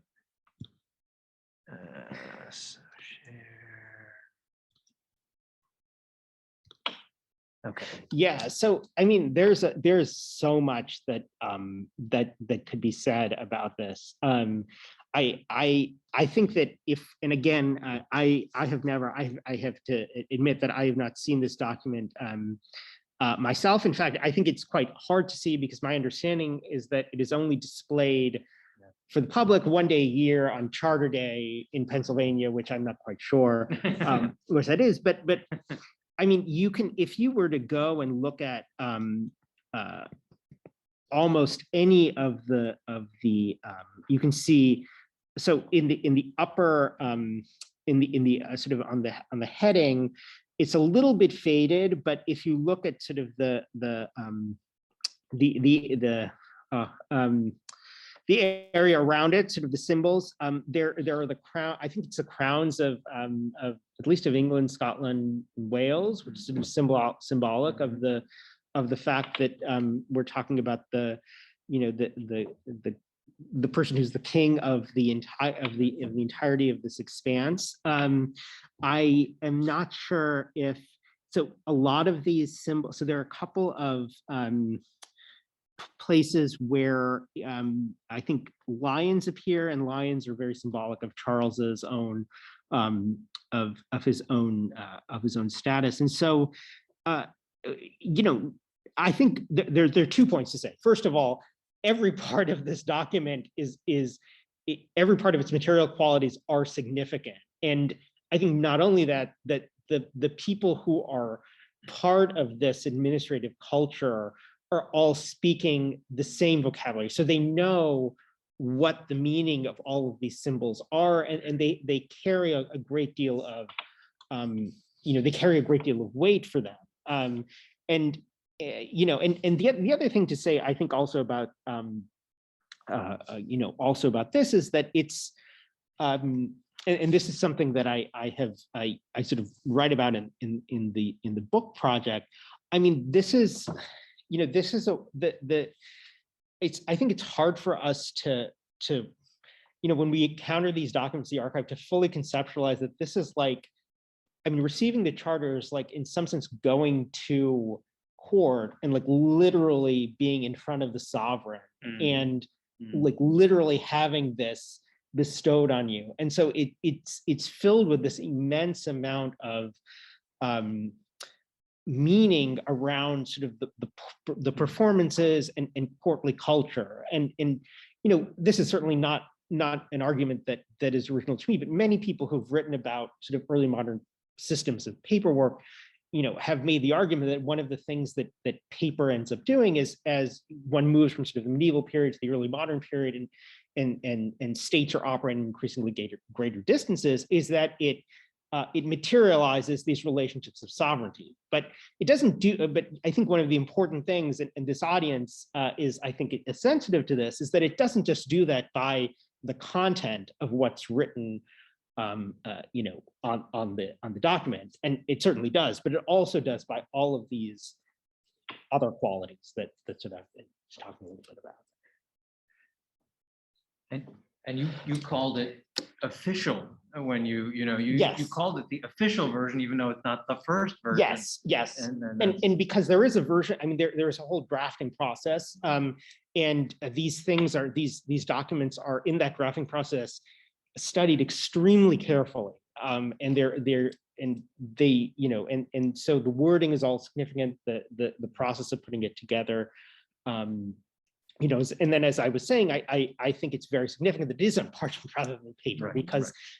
Speaker 1: So share. Okay.
Speaker 2: Yeah. So I mean, there's so much that that could be said about this. I think that if, and again, I have to admit that I have not seen this document myself. In fact, I think it's quite hard to see because my understanding is that it is only displayed for the public one day a year on Charter Day in Pennsylvania, which I'm not quite sure which that is. But I mean, you can, if you were to go and look at almost any of the you can see. So in the upper in the sort of on the heading, it's a little bit faded, but if you look at sort of the area around it, sort of the symbols, there are the crown. I think it's the crowns of at least of England, Scotland, Wales, which is sort of symbolic of the fact that we're talking about the person who's the king of the entirety of this expanse. I am not sure if, so a lot of these symbols, so there are a couple of places where I think lions appear, and lions are very symbolic of Charles's own of his own status. And so I think there are 2 points to say. First of all, every part of this document every part of its material qualities are significant. And I think not only that the people who are part of this administrative culture are all speaking the same vocabulary. So they know what the meaning of all of these symbols are, and they carry a great deal of, they carry a great deal of weight for them. And the other thing to say, I think also about, also about this is that it's, and this is something that I sort of write about in the book project. I mean, this is, I think it's hard for us to when we encounter these documents, the archive, to fully conceptualize that this is like, I mean, receiving the charter is like, in some sense, going to court and like literally being in front of the sovereign and like literally having this bestowed on you. And so it's filled with this immense amount of meaning around sort of the performances and courtly culture. And this is certainly not an argument that is original to me, but many people who've written about sort of early modern systems of paperwork, have made the argument that one of the things that paper ends up doing is, as one moves from sort of the medieval period to the early modern period, and states are operating increasingly greater distances, is that it materializes these relationships of sovereignty. But it doesn't do. But I think one of the important things, and this audience is, I think, is sensitive to this, is that it doesn't just do that by the content of what's written, on the document, and it certainly does, but it also does by all of these other qualities that sort of I've been talking a little bit about.
Speaker 1: And you called it official when you
Speaker 2: Yes.
Speaker 1: called it the official version, even though it's not the first version.
Speaker 2: Yes.
Speaker 1: And
Speaker 2: And because there is a version, I mean, there is a whole drafting process, and these documents are in that drafting process studied extremely carefully, and so the wording is all significant. The process of putting it together, and then, as I was saying, I think it's very significant that it is on parchment rather than paper,
Speaker 1: Right,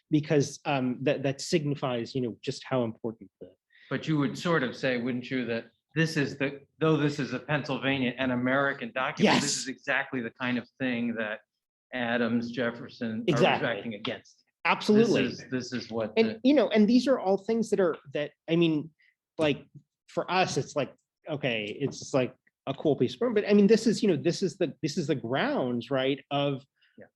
Speaker 2: because that signifies just how important the.
Speaker 1: But you would sort of say, wouldn't you, that this is though this is a Pennsylvania and American document,
Speaker 2: Yes.
Speaker 1: This is exactly the kind of thing that Adams, Jefferson
Speaker 2: Exactly.
Speaker 1: are acting against.
Speaker 2: Absolutely.
Speaker 1: This is what.
Speaker 2: And and these are all things that I mean, like, for us, it's like, okay, it's just like a cool piece of, but I mean, this is the grounds, right, of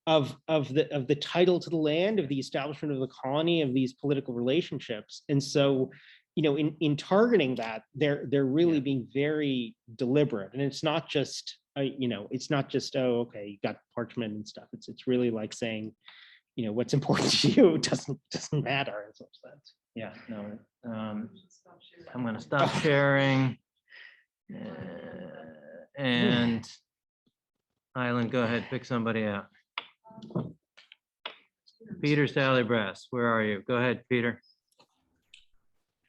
Speaker 2: the title to the land, of the establishment of the colony, of these political relationships. And so, in targeting that, they're really being very deliberate, and it's not just it's not just, oh, okay, you got parchment and stuff. It's really like saying, what's important to you doesn't matter in some sense.
Speaker 1: Yeah, no. I'm going to stop sharing. And Island, go ahead, pick somebody out. Peter Sallybrass, where are you? Go ahead, Peter.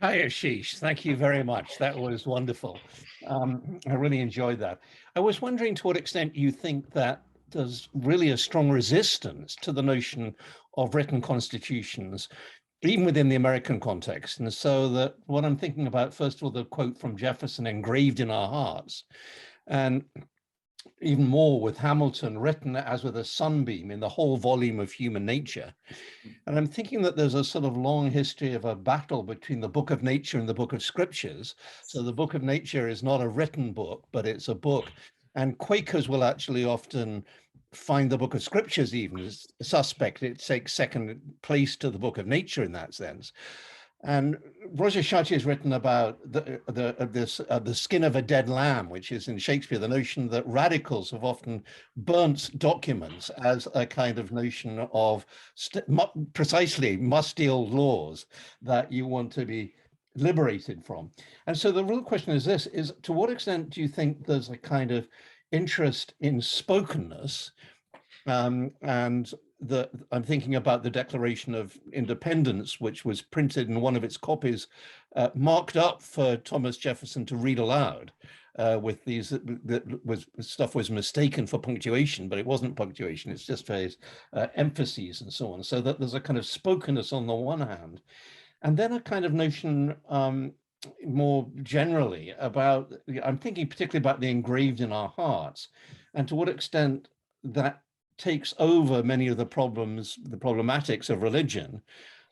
Speaker 7: Hi, Asheesh. Thank you very much. That was wonderful. I really enjoyed that. I was wondering to what extent you think that there's really a strong resistance to the notion of written constitutions, even within the American context. And so that what I'm thinking about, first of all, the quote from Jefferson, engraved in our hearts, and even more with Hamilton, written as with a sunbeam in the whole volume of human nature. And I'm thinking that there's a sort of long history of a battle between the book of nature and the book of scriptures. So the book of nature is not a written book, but it's a book. And Quakers will actually often find the book of scriptures even as suspect. It takes second place to the book of nature in that sense. And Roger Chartier has written about the skin of a dead lamb, which is in Shakespeare, the notion that radicals have often burnt documents as a kind of notion of precisely musty old laws that you want to be liberated from. And so the real question is this, is to what extent do you think there's a kind of interest in spokenness, and I'm thinking about the Declaration of Independence, which was printed in one of its copies, marked up for Thomas Jefferson to read aloud, with these, stuff was mistaken for punctuation, but it wasn't punctuation, it's just for his emphases and so on. So that there's a kind of spokenness on the one hand, and then a kind of notion more generally about, I'm thinking particularly about the engraved in our hearts, and to what extent that takes over many of the problematics of religion.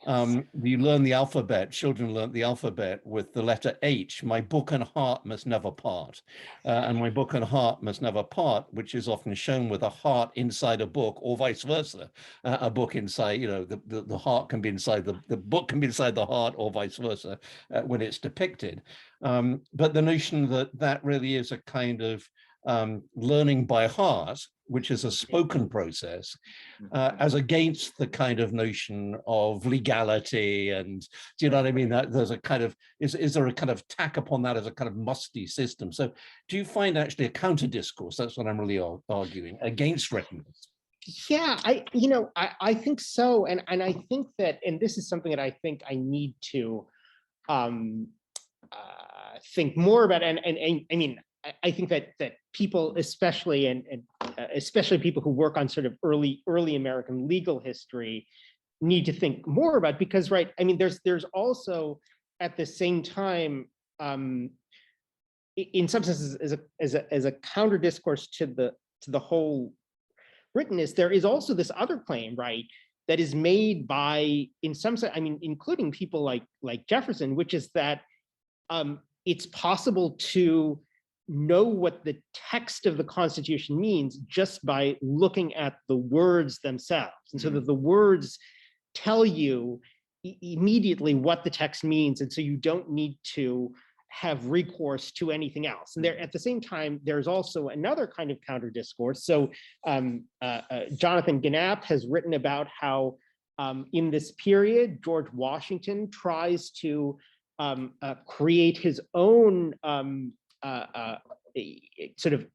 Speaker 7: You learn the alphabet, children learn the alphabet with the letter H. My book and heart must never part. And my book and heart must never part, which is often shown with a heart inside a book, or vice versa. A book inside, the heart can be inside, the book can be inside the heart, or vice versa, when it's depicted. But the notion that really is a kind of learning by heart, which is a spoken process, as against the kind of notion of legality, and do you know what I mean? That there's a kind of, is there a kind of tack upon that as a kind of musty system? So do you find actually a counter discourse, that's what I'm really arguing, against writtenness?
Speaker 2: Yeah, I think so, and I think that, and this is something that I think I need to think more about, and I mean, I think that people, especially especially people who work on sort of early American legal history, need to think more about, because, right, I mean, there's also at the same time, in some senses, as a counter discourse to the whole writtenness, there is also this other claim, right, that is made by, in some sense, I mean, including people like Jefferson, which is that it's possible to know what the text of the Constitution means just by looking at the words themselves, and so that the words tell you immediately what the text means, and so you don't need to have recourse to anything else. And there, at the same time, there's also another kind of counter discourse. So Jonathan Gannap has written about how in this period, George Washington tries to create his own sort of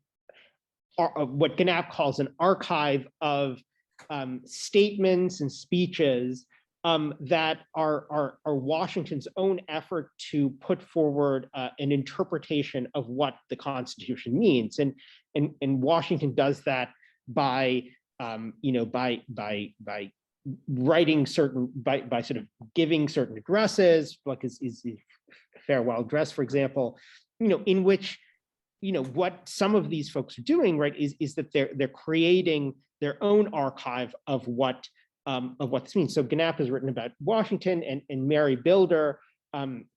Speaker 2: what Gannap calls an archive of statements and speeches that are Washington's own effort to put forward an interpretation of what the Constitution means, and Washington does that by by writing certain, by sort of giving certain addresses, like his farewell address, for example, in which what some of these folks are doing, right, is that they're creating their own archive of what this means. So Gannap has written about Washington, and Mary Bilder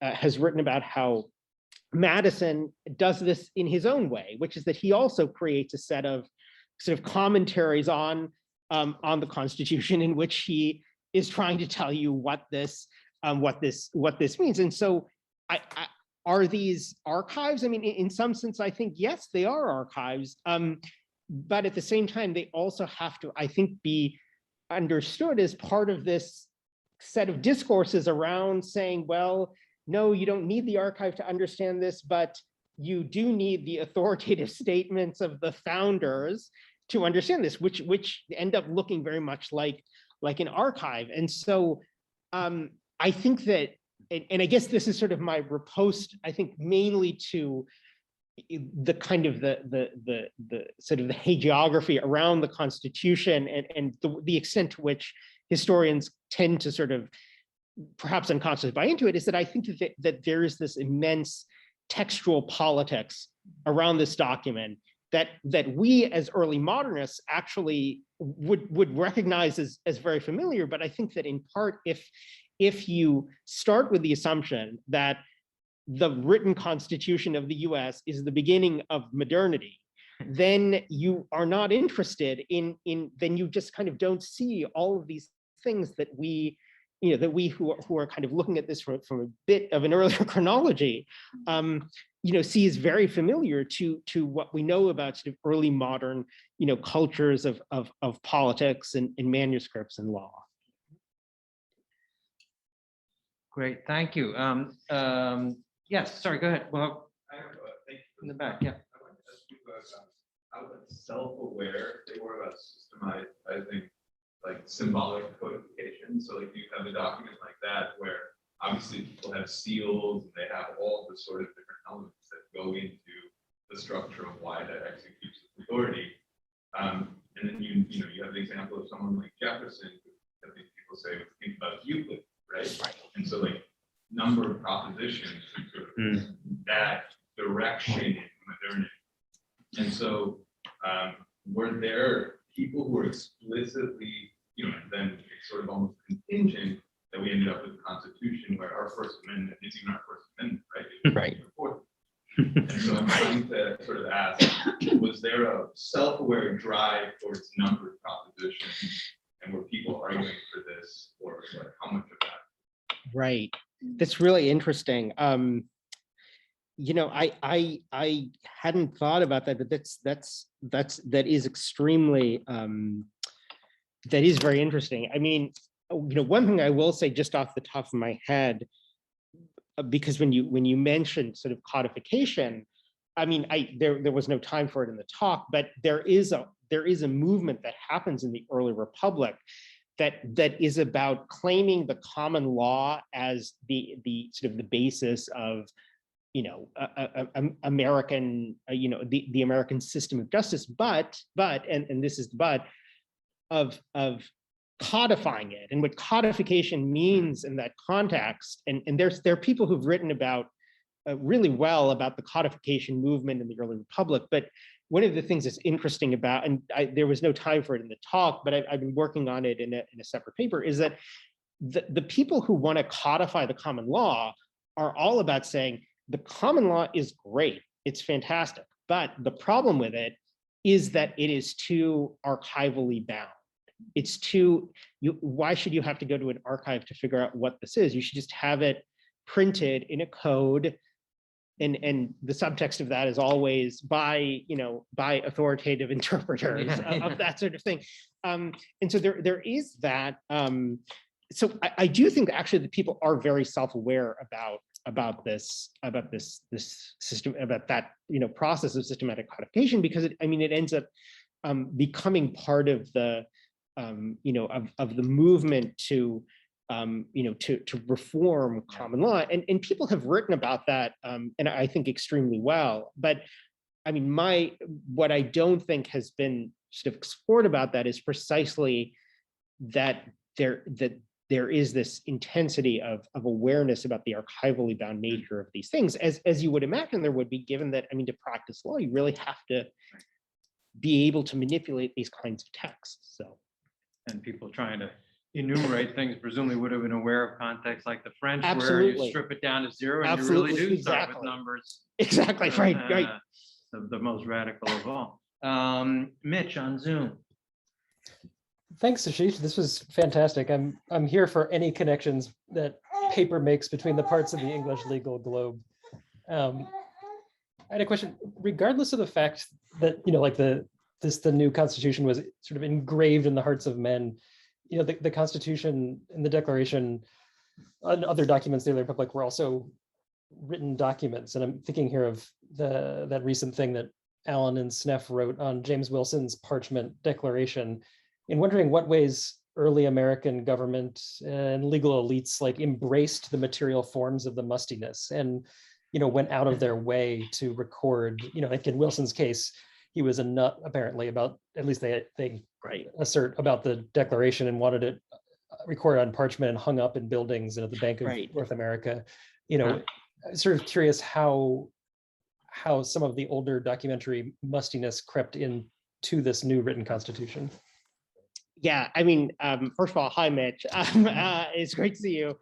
Speaker 2: has written about how Madison does this in his own way, which is that he also creates a set of sort of commentaries on the Constitution, in which he is trying to tell you what this means. And so, are these archives? I mean, in some sense, I think yes, they are archives, but at the same time, they also have to, I think, be understood as part of this set of discourses around saying, well, no, you don't need the archive to understand this, but you do need the authoritative statements of the founders to understand this, which end up looking very much like an archive. And so I think that, and I guess this is sort of my riposte, I think, mainly to the kind of the sort of the hagiography around the Constitution, and the extent to which historians tend to sort of perhaps unconsciously buy into it, is that I think that there is this immense textual politics around this document that we as early modernists actually would recognize as very familiar. But I think that in part, if you start with the assumption that the written Constitution of the US is the beginning of modernity, then you are not interested then you just kind of don't see all of these things that we who are kind of looking at this from a bit of an earlier chronology, see is very familiar to what we know about sort of early modern, cultures of politics and manuscripts and law.
Speaker 1: Great, thank you. Yes, sorry, go ahead. Well,
Speaker 6: Thank you.
Speaker 1: in the back, yeah.
Speaker 3: I want to ask you about how self-aware they were about systematizing like symbolic codification. So like you have a document like that where obviously people have seals and they have all the sort of different elements that go into the structure of why that executes authority. And then you have the example of someone like Jefferson, that these people say, think about Euclid, right? And so like number of propositions, sort of that direction in modernity. And so were there people who were explicitly, and then it's sort of almost contingent that we ended up with a Constitution where our First Amendment is even our First Amendment, right?
Speaker 2: Right.
Speaker 3: And so I'm trying to sort of ask, was there a self-aware drive towards numbered propositions, and were people arguing for this, or like how much of that?
Speaker 2: Right. That's really interesting. I hadn't thought about that, but that is extremely that is very interesting. I mean, one thing I will say just off the top of my head, because when you mentioned sort of codification, I mean, there was no time for it in the talk, but there is a movement that happens in the early Republic that is about claiming the common law as the sort of the basis of American, the American system of justice, but, and this is the but, of codifying it, and what codification means in that context. And there are people who've written about really well about the codification movement in the early republic. But one of the things that's interesting about, and there was no time for it in the talk, but I've been working on it in a separate paper, is that the people who want to codify the common law are all about saying the common law is great, it's fantastic, but the problem with it is that it is too archivally bound. It's too, why should you have to go to an archive to figure out what this is? You should just have it printed in a code, and the subtext of that is always by authoritative interpreters of that sort of thing. And so there is that. So I do think actually that people are very self-aware about this system, about that process of systematic codification, because it ends up becoming part of the of the movement to reform common law, and people have written about that, and I think extremely well. But what I don't think has been sort of explored about that is precisely that there is this intensity of awareness about the archivally bound nature of these things, as you would imagine there would be, given that, to practice law, you really have to be able to manipulate these kinds of texts. So,
Speaker 1: and people trying to enumerate things presumably would have been aware of context like the French, where
Speaker 2: absolutely,
Speaker 1: you strip it down to zero, and
Speaker 2: absolutely,
Speaker 1: you really do
Speaker 2: exactly
Speaker 1: start with numbers.
Speaker 2: Exactly, right.
Speaker 1: The most radical of all. Mitch on Zoom.
Speaker 8: Thanks, Asheesh. This was fantastic. I'm here for any connections that paper makes between the parts of the English legal globe. I had a question, regardless of the fact that the new Constitution was sort of engraved in the hearts of men. The Constitution and the Declaration and other documents of the Republic were also written documents, and I'm thinking here of that recent thing that Allen and Sneff wrote on James Wilson's parchment declaration, and wondering what ways early American government and legal elites embraced the material forms of the mustiness and went out of their way to record, like in Wilson's case, he was a nut apparently about, at least they assert, about the Declaration, and wanted it recorded on parchment and hung up in buildings and at the Bank of North America. Sort of curious how some of the older documentary mustiness crept into this new written Constitution.
Speaker 2: Yeah, first of all, hi, Mitch. It's great to see you.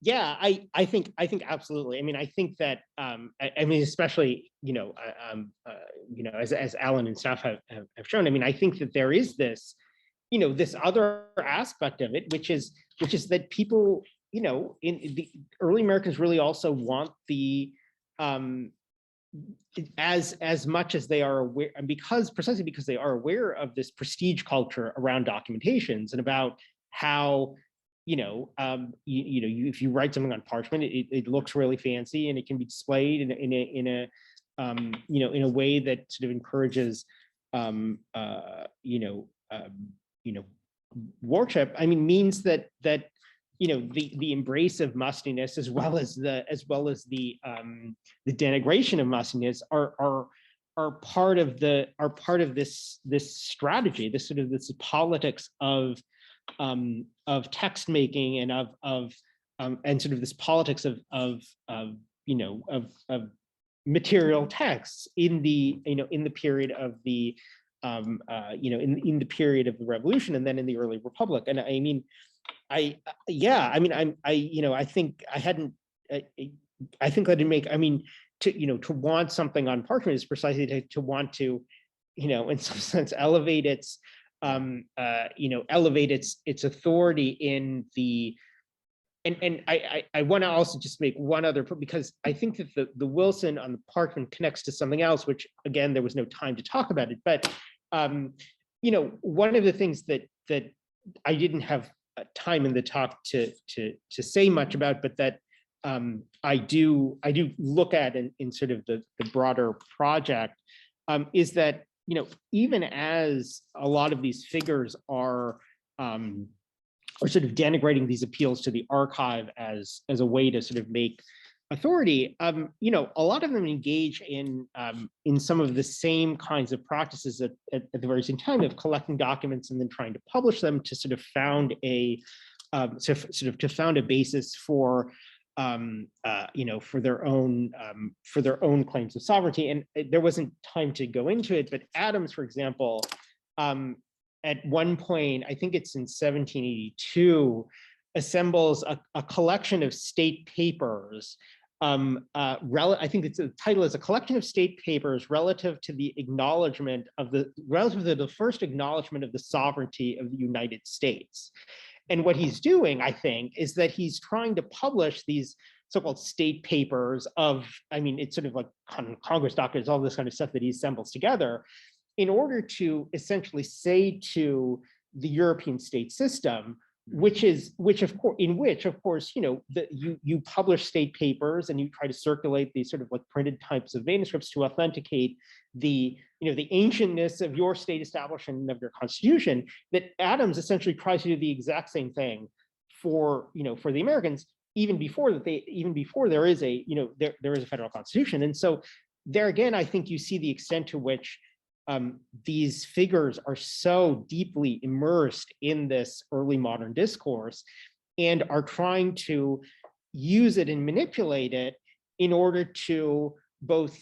Speaker 2: Yeah, I think absolutely. I think that especially as Alan and Steph have shown. I think that there is this this other aspect of it, which is that people in the early Americans really also want the as much as they are aware, and precisely because they are aware of this prestige culture around documentations and about how if you write something on parchment, it looks really fancy and it can be displayed in a way that sort of encourages worship. Means that the embrace of mustiness, as well as the denigration of mustiness, are part of this strategy, this politics of text making, and and sort of this politics of material texts in the period of the in the period of the Revolution, and then in the early Republic. And I think that it make, to want something on parchment is precisely to want to, in some sense, elevate its its authority in the, and I want to also just make one other point, because I think that the Wilson on the parchment connects to something else, which again, there was no time to talk about it, but one of the things that I didn't have time in the talk to say much about, but that I do look at in sort of the broader project, is that even as a lot of these figures are sort of denigrating these appeals to the archive as a way to sort of make authority, you know, a lot of them engage in some of the same kinds of practices at the very same time of collecting documents and then trying to publish them to sort of found a to found a basis for you know, for their own claims of sovereignty. And there wasn't time to go into it, but Adams, for example, at one point, I think it's in 1782, assembles a collection of state papers. I think the title is a collection of state papers relative to the acknowledgement of the first acknowledgement of the sovereignty of the United States. And what he's doing, I think, is that he's trying to publish these so-called state papers of, I mean, it's sort of like Congress documents, all this kind of stuff that he assembles together in order to essentially say to the European state system, which of course, you know, you publish state papers and you try to circulate these sort of like printed types of manuscripts to authenticate the, you know, the ancientness of your state establishment and of your constitution, that Adams essentially tries to do the exact same thing for, you know, for the Americans, even before there is a, you know, there is a federal constitution. And so there again, I think you see the extent to which these figures are so deeply immersed in this early modern discourse and are trying to use it and manipulate it in order to both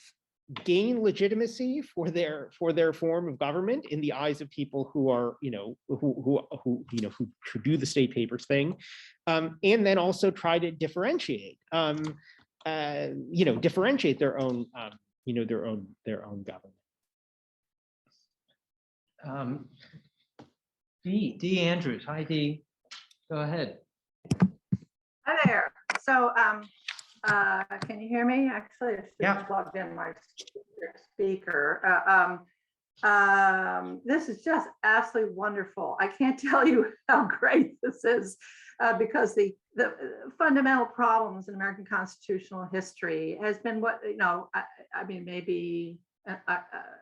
Speaker 2: gain legitimacy for their form of government in the eyes of people who are, you know, who do the state papers thing, and then also try to differentiate, you know, differentiate their own, you know, their own government.
Speaker 1: Dee Andrews. Hi, Dee. Go ahead.
Speaker 9: Hi there. So can you hear me? Actually, I should have plugged in my speaker. This is just absolutely wonderful. I can't tell you how great this is because the fundamental problems in American constitutional history has been what, you know, I mean, maybe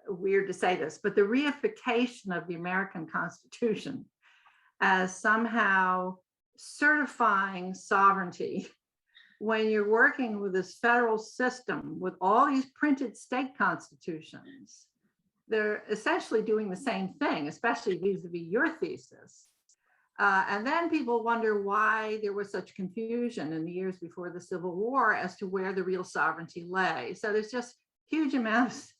Speaker 9: weird to say this, but the reification of the American Constitution as somehow certifying sovereignty when you're working with this federal system with all these printed state constitutions. They're essentially doing the same thing, especially vis-a-vis your thesis. And then people wonder why there was such confusion in the years before the Civil War as to where the real sovereignty lay. So there's just huge amounts.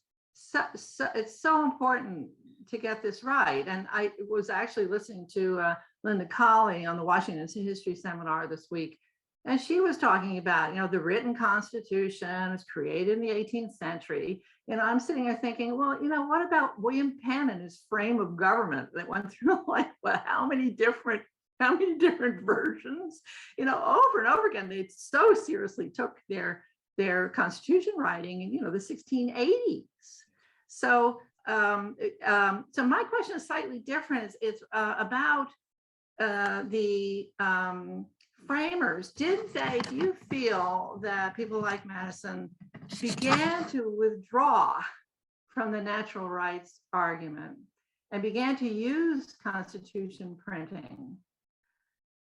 Speaker 9: It's so important to get this right. And I was actually listening to Linda Colley on the Washington History Seminar this week. And she was talking about, you know, the written Constitution was created in the 18th century. And I'm sitting there thinking, well, you know, what about William Penn and his frame of government that went through like, well, how many different versions, you know, over and over again. They so seriously took their Constitution writing in, you know, the 1680s. So, so my question is slightly different. It's about the framers. Do you feel that people like Madison began to withdraw from the natural rights argument and began to use Constitution printing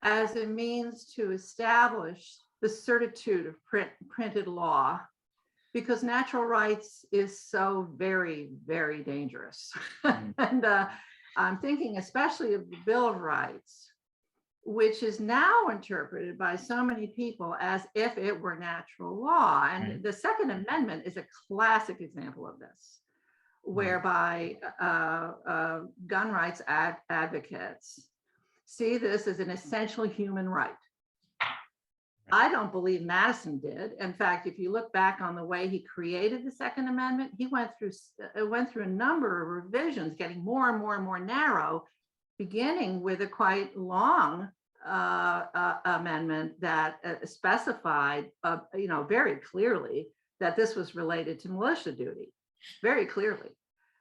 Speaker 9: as a means to establish the certitude of printed law? Because natural rights is so very, very dangerous. And I'm thinking especially of the Bill of Rights, which is now interpreted by so many people as if it were natural law. And the Second Amendment is a classic example of this, whereby gun rights advocates see this as an essential human right. I don't believe Madison did. In fact, if you look back on the way he created the Second Amendment, he went through a number of revisions, getting more and more and more narrow, beginning with a quite long amendment that specified, you know, very clearly that this was related to militia duty, very clearly,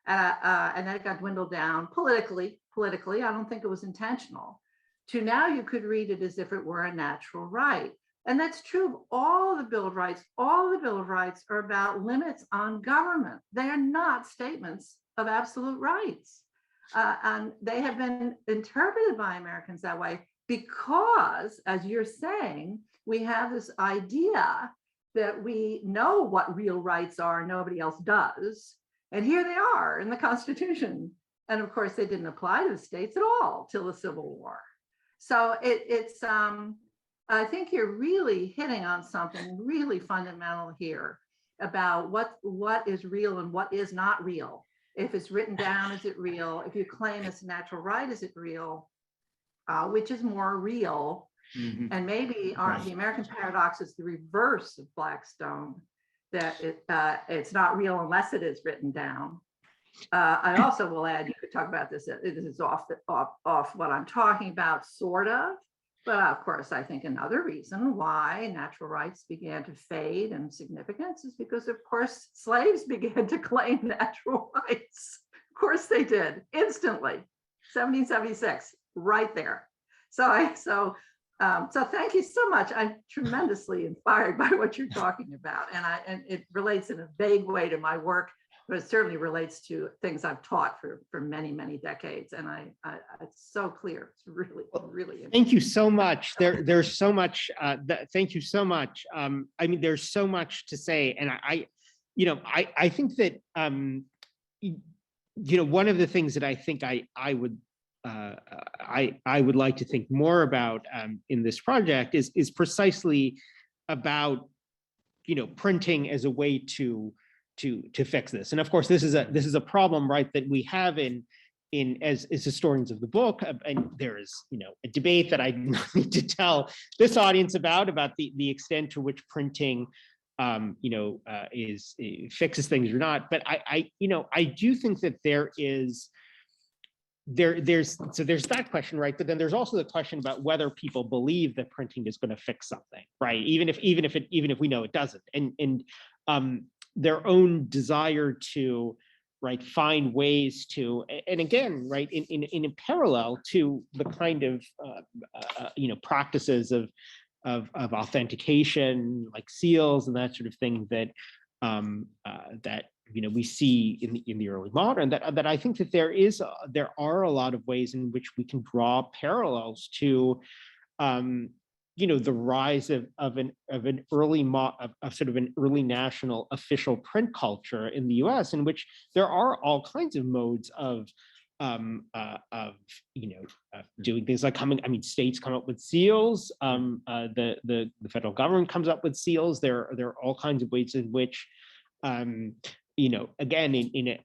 Speaker 9: and then it got dwindled down politically. I don't think it was intentional. To now, you could read it as if it were a natural right. And that's true of all the Bill of Rights. All the Bill of Rights are about limits on government. They are not statements of absolute rights. And they have been interpreted by Americans that way because, as you're saying, we have this idea that we know what real rights are, nobody else does. And here they are in the Constitution. And of course, they didn't apply to the states at all till the Civil War. So I think you're really hitting on something really fundamental here about what is real and what is not real. If it's written down, is it real? If you claim it's a natural right, is it real? Which is more real?
Speaker 1: Mhm.
Speaker 9: And maybe the American paradox is the reverse of Blackstone, that it's not real unless it is written down. I also will add, you could talk about this, this is off what I'm talking about, sort of. But of course, I think another reason why natural rights began to fade in significance is because, of course, slaves began to claim natural rights. Of course they did, instantly, 1776, right there. So thank you so much. I'm tremendously inspired by what you're talking about. And it relates in a vague way to my work, but it certainly relates to things I've taught for many, many decades. And it's so clear. It's really, really interesting.
Speaker 2: Thank you so much. There's so much. Thank you so much. I mean, there's so much to say, and I think that one of the things that I think I would like to think more about in this project is precisely about printing as a way to fix this. And of course, this is a problem, right, that we have as historians of the book, and there is a debate that I need to tell this audience about the extent to which printing fixes things or not. But I do think that there's that question, right? But then there's also the question about whether people believe that printing is going to fix something, right? Even if we know it doesn't, and their own desire to find ways to, and again, right, in parallel to the kind of practices of authentication, like seals and that sort of thing that we see in the early modern, that I think that there are a lot of ways in which we can draw parallels to the rise of an early national official print culture in the U.S., in which there are all kinds of modes of doing things like states come up with seals, the federal government comes up with seals. There are all kinds of ways in which again,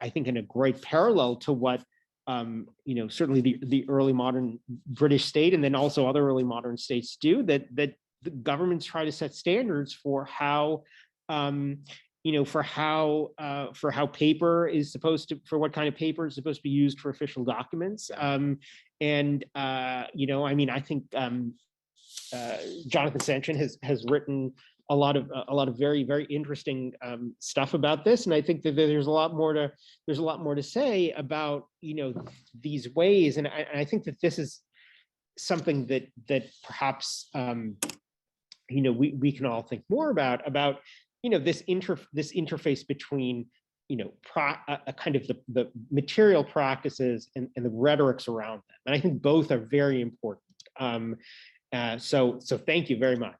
Speaker 2: I think in a great parallel to what certainly the early modern British state, and then also other early modern states do, that the governments try to set standards for how paper is for what kind of paper is supposed to be used for official documents. I think Jonathan Senchen has written a lot of very, very interesting stuff about this, and I think that there's a lot more to say about these ways, and I think that this is something that perhaps we can all think more about this interface between a kind of the material practices and the rhetorics around them, and I think both are very important. So thank you very much.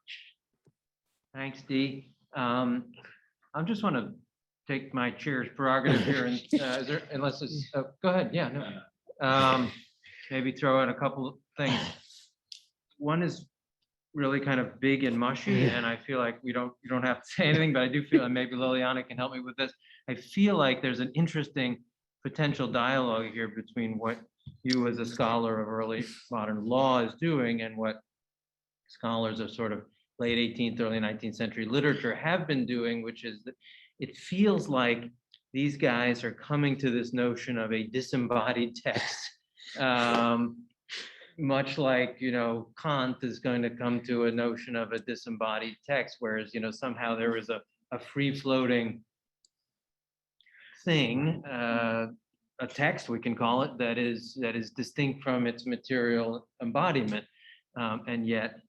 Speaker 1: Thanks, Dee. I just want to take my chair's prerogative here, and unless it's go ahead. Yeah, no. Maybe throw in a couple of things. One is really kind of big and mushy, and I feel like you don't have to say anything, but I do feel, and maybe Liliana can help me with this. I feel like there's an interesting potential dialogue here between what you as a scholar of early modern law is doing and what scholars of sort of late 18th, early 19th century literature have been doing, which is that it feels like these guys are coming to this notion of a disembodied text, much like, Kant is going to come to a notion of a disembodied text, whereas, somehow there is a free-floating thing, a text, we can call it, that is distinct from its material embodiment, and yet,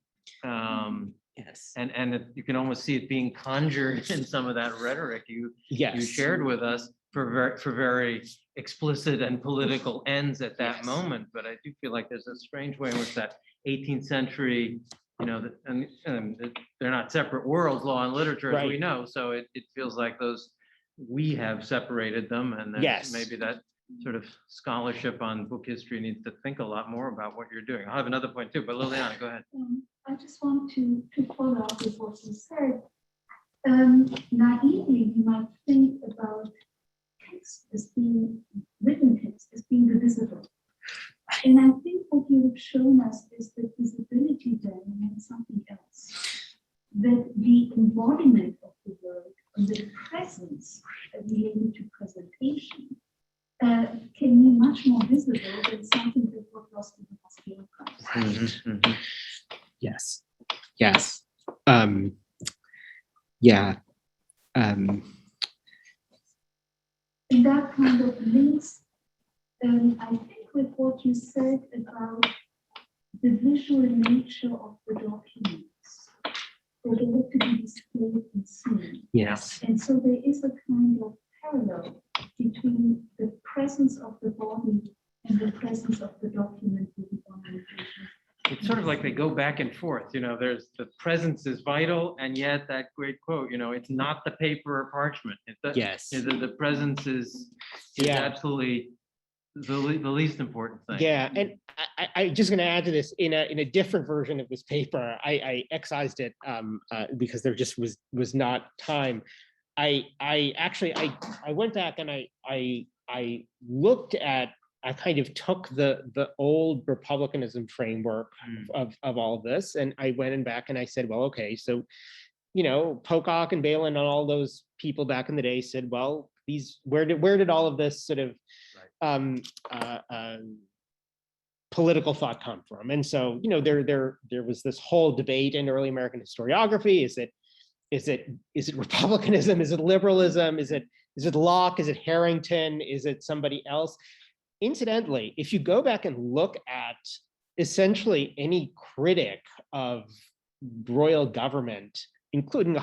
Speaker 1: yes, and you can almost see it being conjured in some of that rhetoric you shared with us for very explicit and political ends at that moment. But I do feel like there's a strange way in which that 18th century you know, and they're not separate worlds, law and literature, as we
Speaker 2: Right.
Speaker 1: know. So it feels like we have separated them, and
Speaker 2: Yes.
Speaker 1: maybe that sort of scholarship on book history needs to think a lot more about what you're doing. I'll have another point too, but Liliana, go ahead.
Speaker 10: I just want to follow up with what you said. Naively, you might think about text as being written text, as being the visible. And I think what you have shown us is that visibility then means something else. That the embodiment of the word, and the presence related to presentation, can be much more visible than something that was lost in the bureaucrats.
Speaker 2: Yes. Yes. Yeah.
Speaker 10: And that kind of links, I think, with what you said about the visual nature of the documents. They have to be displayed and seen.
Speaker 2: Yes.
Speaker 10: And so there is a kind of parallel between the presence of the body and the presence of the document with the ornamentation.
Speaker 1: It's sort of like they go back and forth, you know, there's the presence is vital, and yet that great quote, you know, it's not the paper or parchment.
Speaker 2: Yes.
Speaker 1: The presence is
Speaker 2: Yeah.
Speaker 1: absolutely the least important thing.
Speaker 2: Yeah, and I'm just going to add to this in a different version of this paper. I excised it because there just was not time. I went back and I looked at, I kind of took the old republicanism framework of all of this, and I went back and I said, well, okay, so, you know, Pocock and Balin and all those people back in the day said, well, where did all of this sort of political thought come from? And so, you know, there was this whole debate in early American historiography. Is it republicanism? Is it liberalism? Is it Locke? Is it Harrington? Is it somebody else? Incidentally, if you go back and look at essentially any critic of royal government, including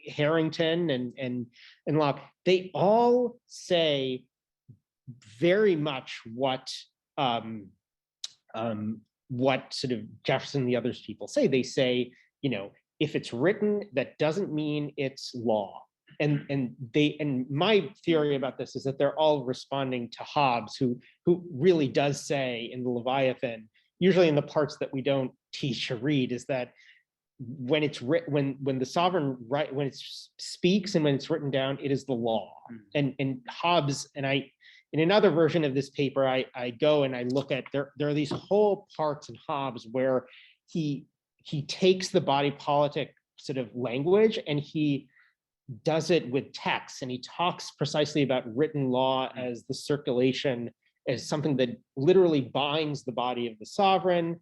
Speaker 2: Harrington and Locke, they all say very much what sort of Jefferson and the others people say. They say, you know, if it's written, that doesn't mean it's law. And my theory about this is that they're all responding to Hobbes, who really does say in the Leviathan, usually in the parts that we don't teach or read, is that when it's when the sovereign when it speaks and when it's written down, it is the law. And Hobbes, and in another version of this paper, I go and I look at there are these whole parts in Hobbes where he takes the body politic sort of language and he does it with text, and he talks precisely about written law as the circulation, as something that literally binds the body of the sovereign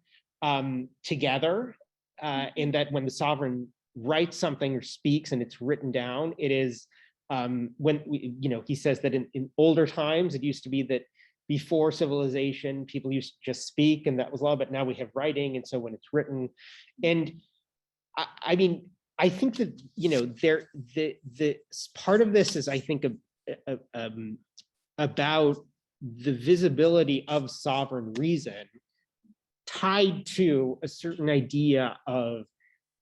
Speaker 2: together, and that when the sovereign writes something or speaks and it's written down, it is he says that in older times, it used to be that before civilization, people used to just speak and that was law, but now we have writing, and so when it's written, and I mean, I think that, you know, the part of this is, I think, about the visibility of sovereign reason tied to a certain idea of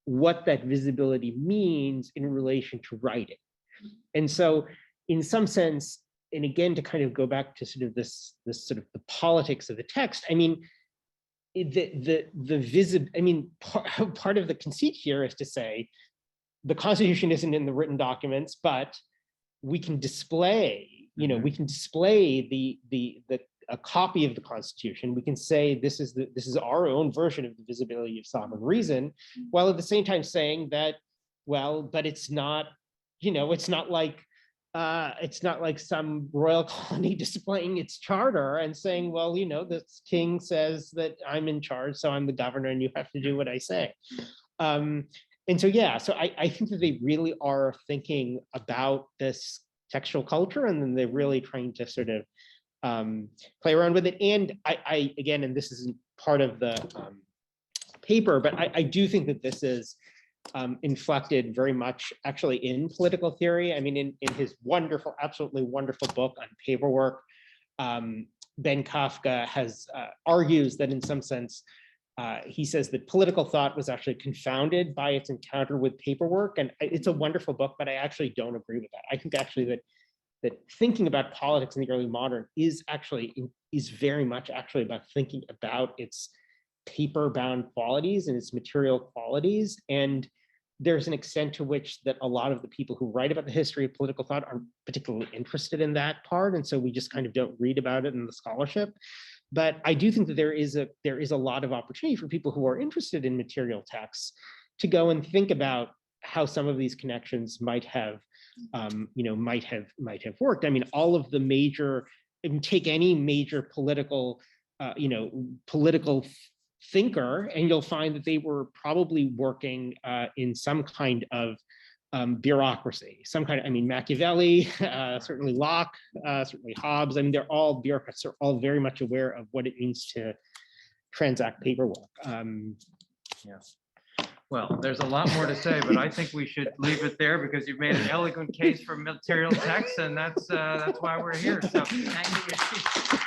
Speaker 2: what that visibility means in relation to writing. And so in some sense, and again, to kind of go back to sort of this sort of the politics of the text, I mean, part of the conceit here is to say the Constitution isn't in the written documents, but we can display, you know, we can display a copy of the Constitution. We can say this is our own version of the visibility of sovereign reason, while at the same time saying that, well, but it's not, you know, it's not like some royal colony displaying its charter and saying, well, you know, the king says that I'm in charge, so I'm the governor and you have to do what I say. And so, yeah, so I think that they really are thinking about this textual culture, and then they're really trying to sort of play around with it. And I again, and this isn't part of the paper, but I do think that this is inflected very much actually in political theory. I mean, in his wonderful, absolutely wonderful book on paperwork, Ben Kafka argues that in some sense, he says that political thought was actually confounded by its encounter with paperwork. And it's a wonderful book, but I actually don't agree with that. I think actually that thinking about politics in the early modern is very much actually about thinking about its paper-bound qualities and its material qualities. And there's an extent to which that a lot of the people who write about the history of political thought aren't particularly interested in that part. And so we just kind of don't read about it in the scholarship. But I do think that there is a lot of opportunity for people who are interested in material texts to go and think about how some of these connections might have worked. I mean, all of the major, take any major political thinker, and you'll find that they were probably working in some kind of bureaucracy, Machiavelli, certainly Locke, certainly Hobbes. I mean, they're all bureaucrats. They're all very much aware of what it means to transact paperwork.
Speaker 1: Yes. Well, there's a lot more to say, but I think we should leave it there because you've made an eloquent case for material text, and that's why we're here. So thank you.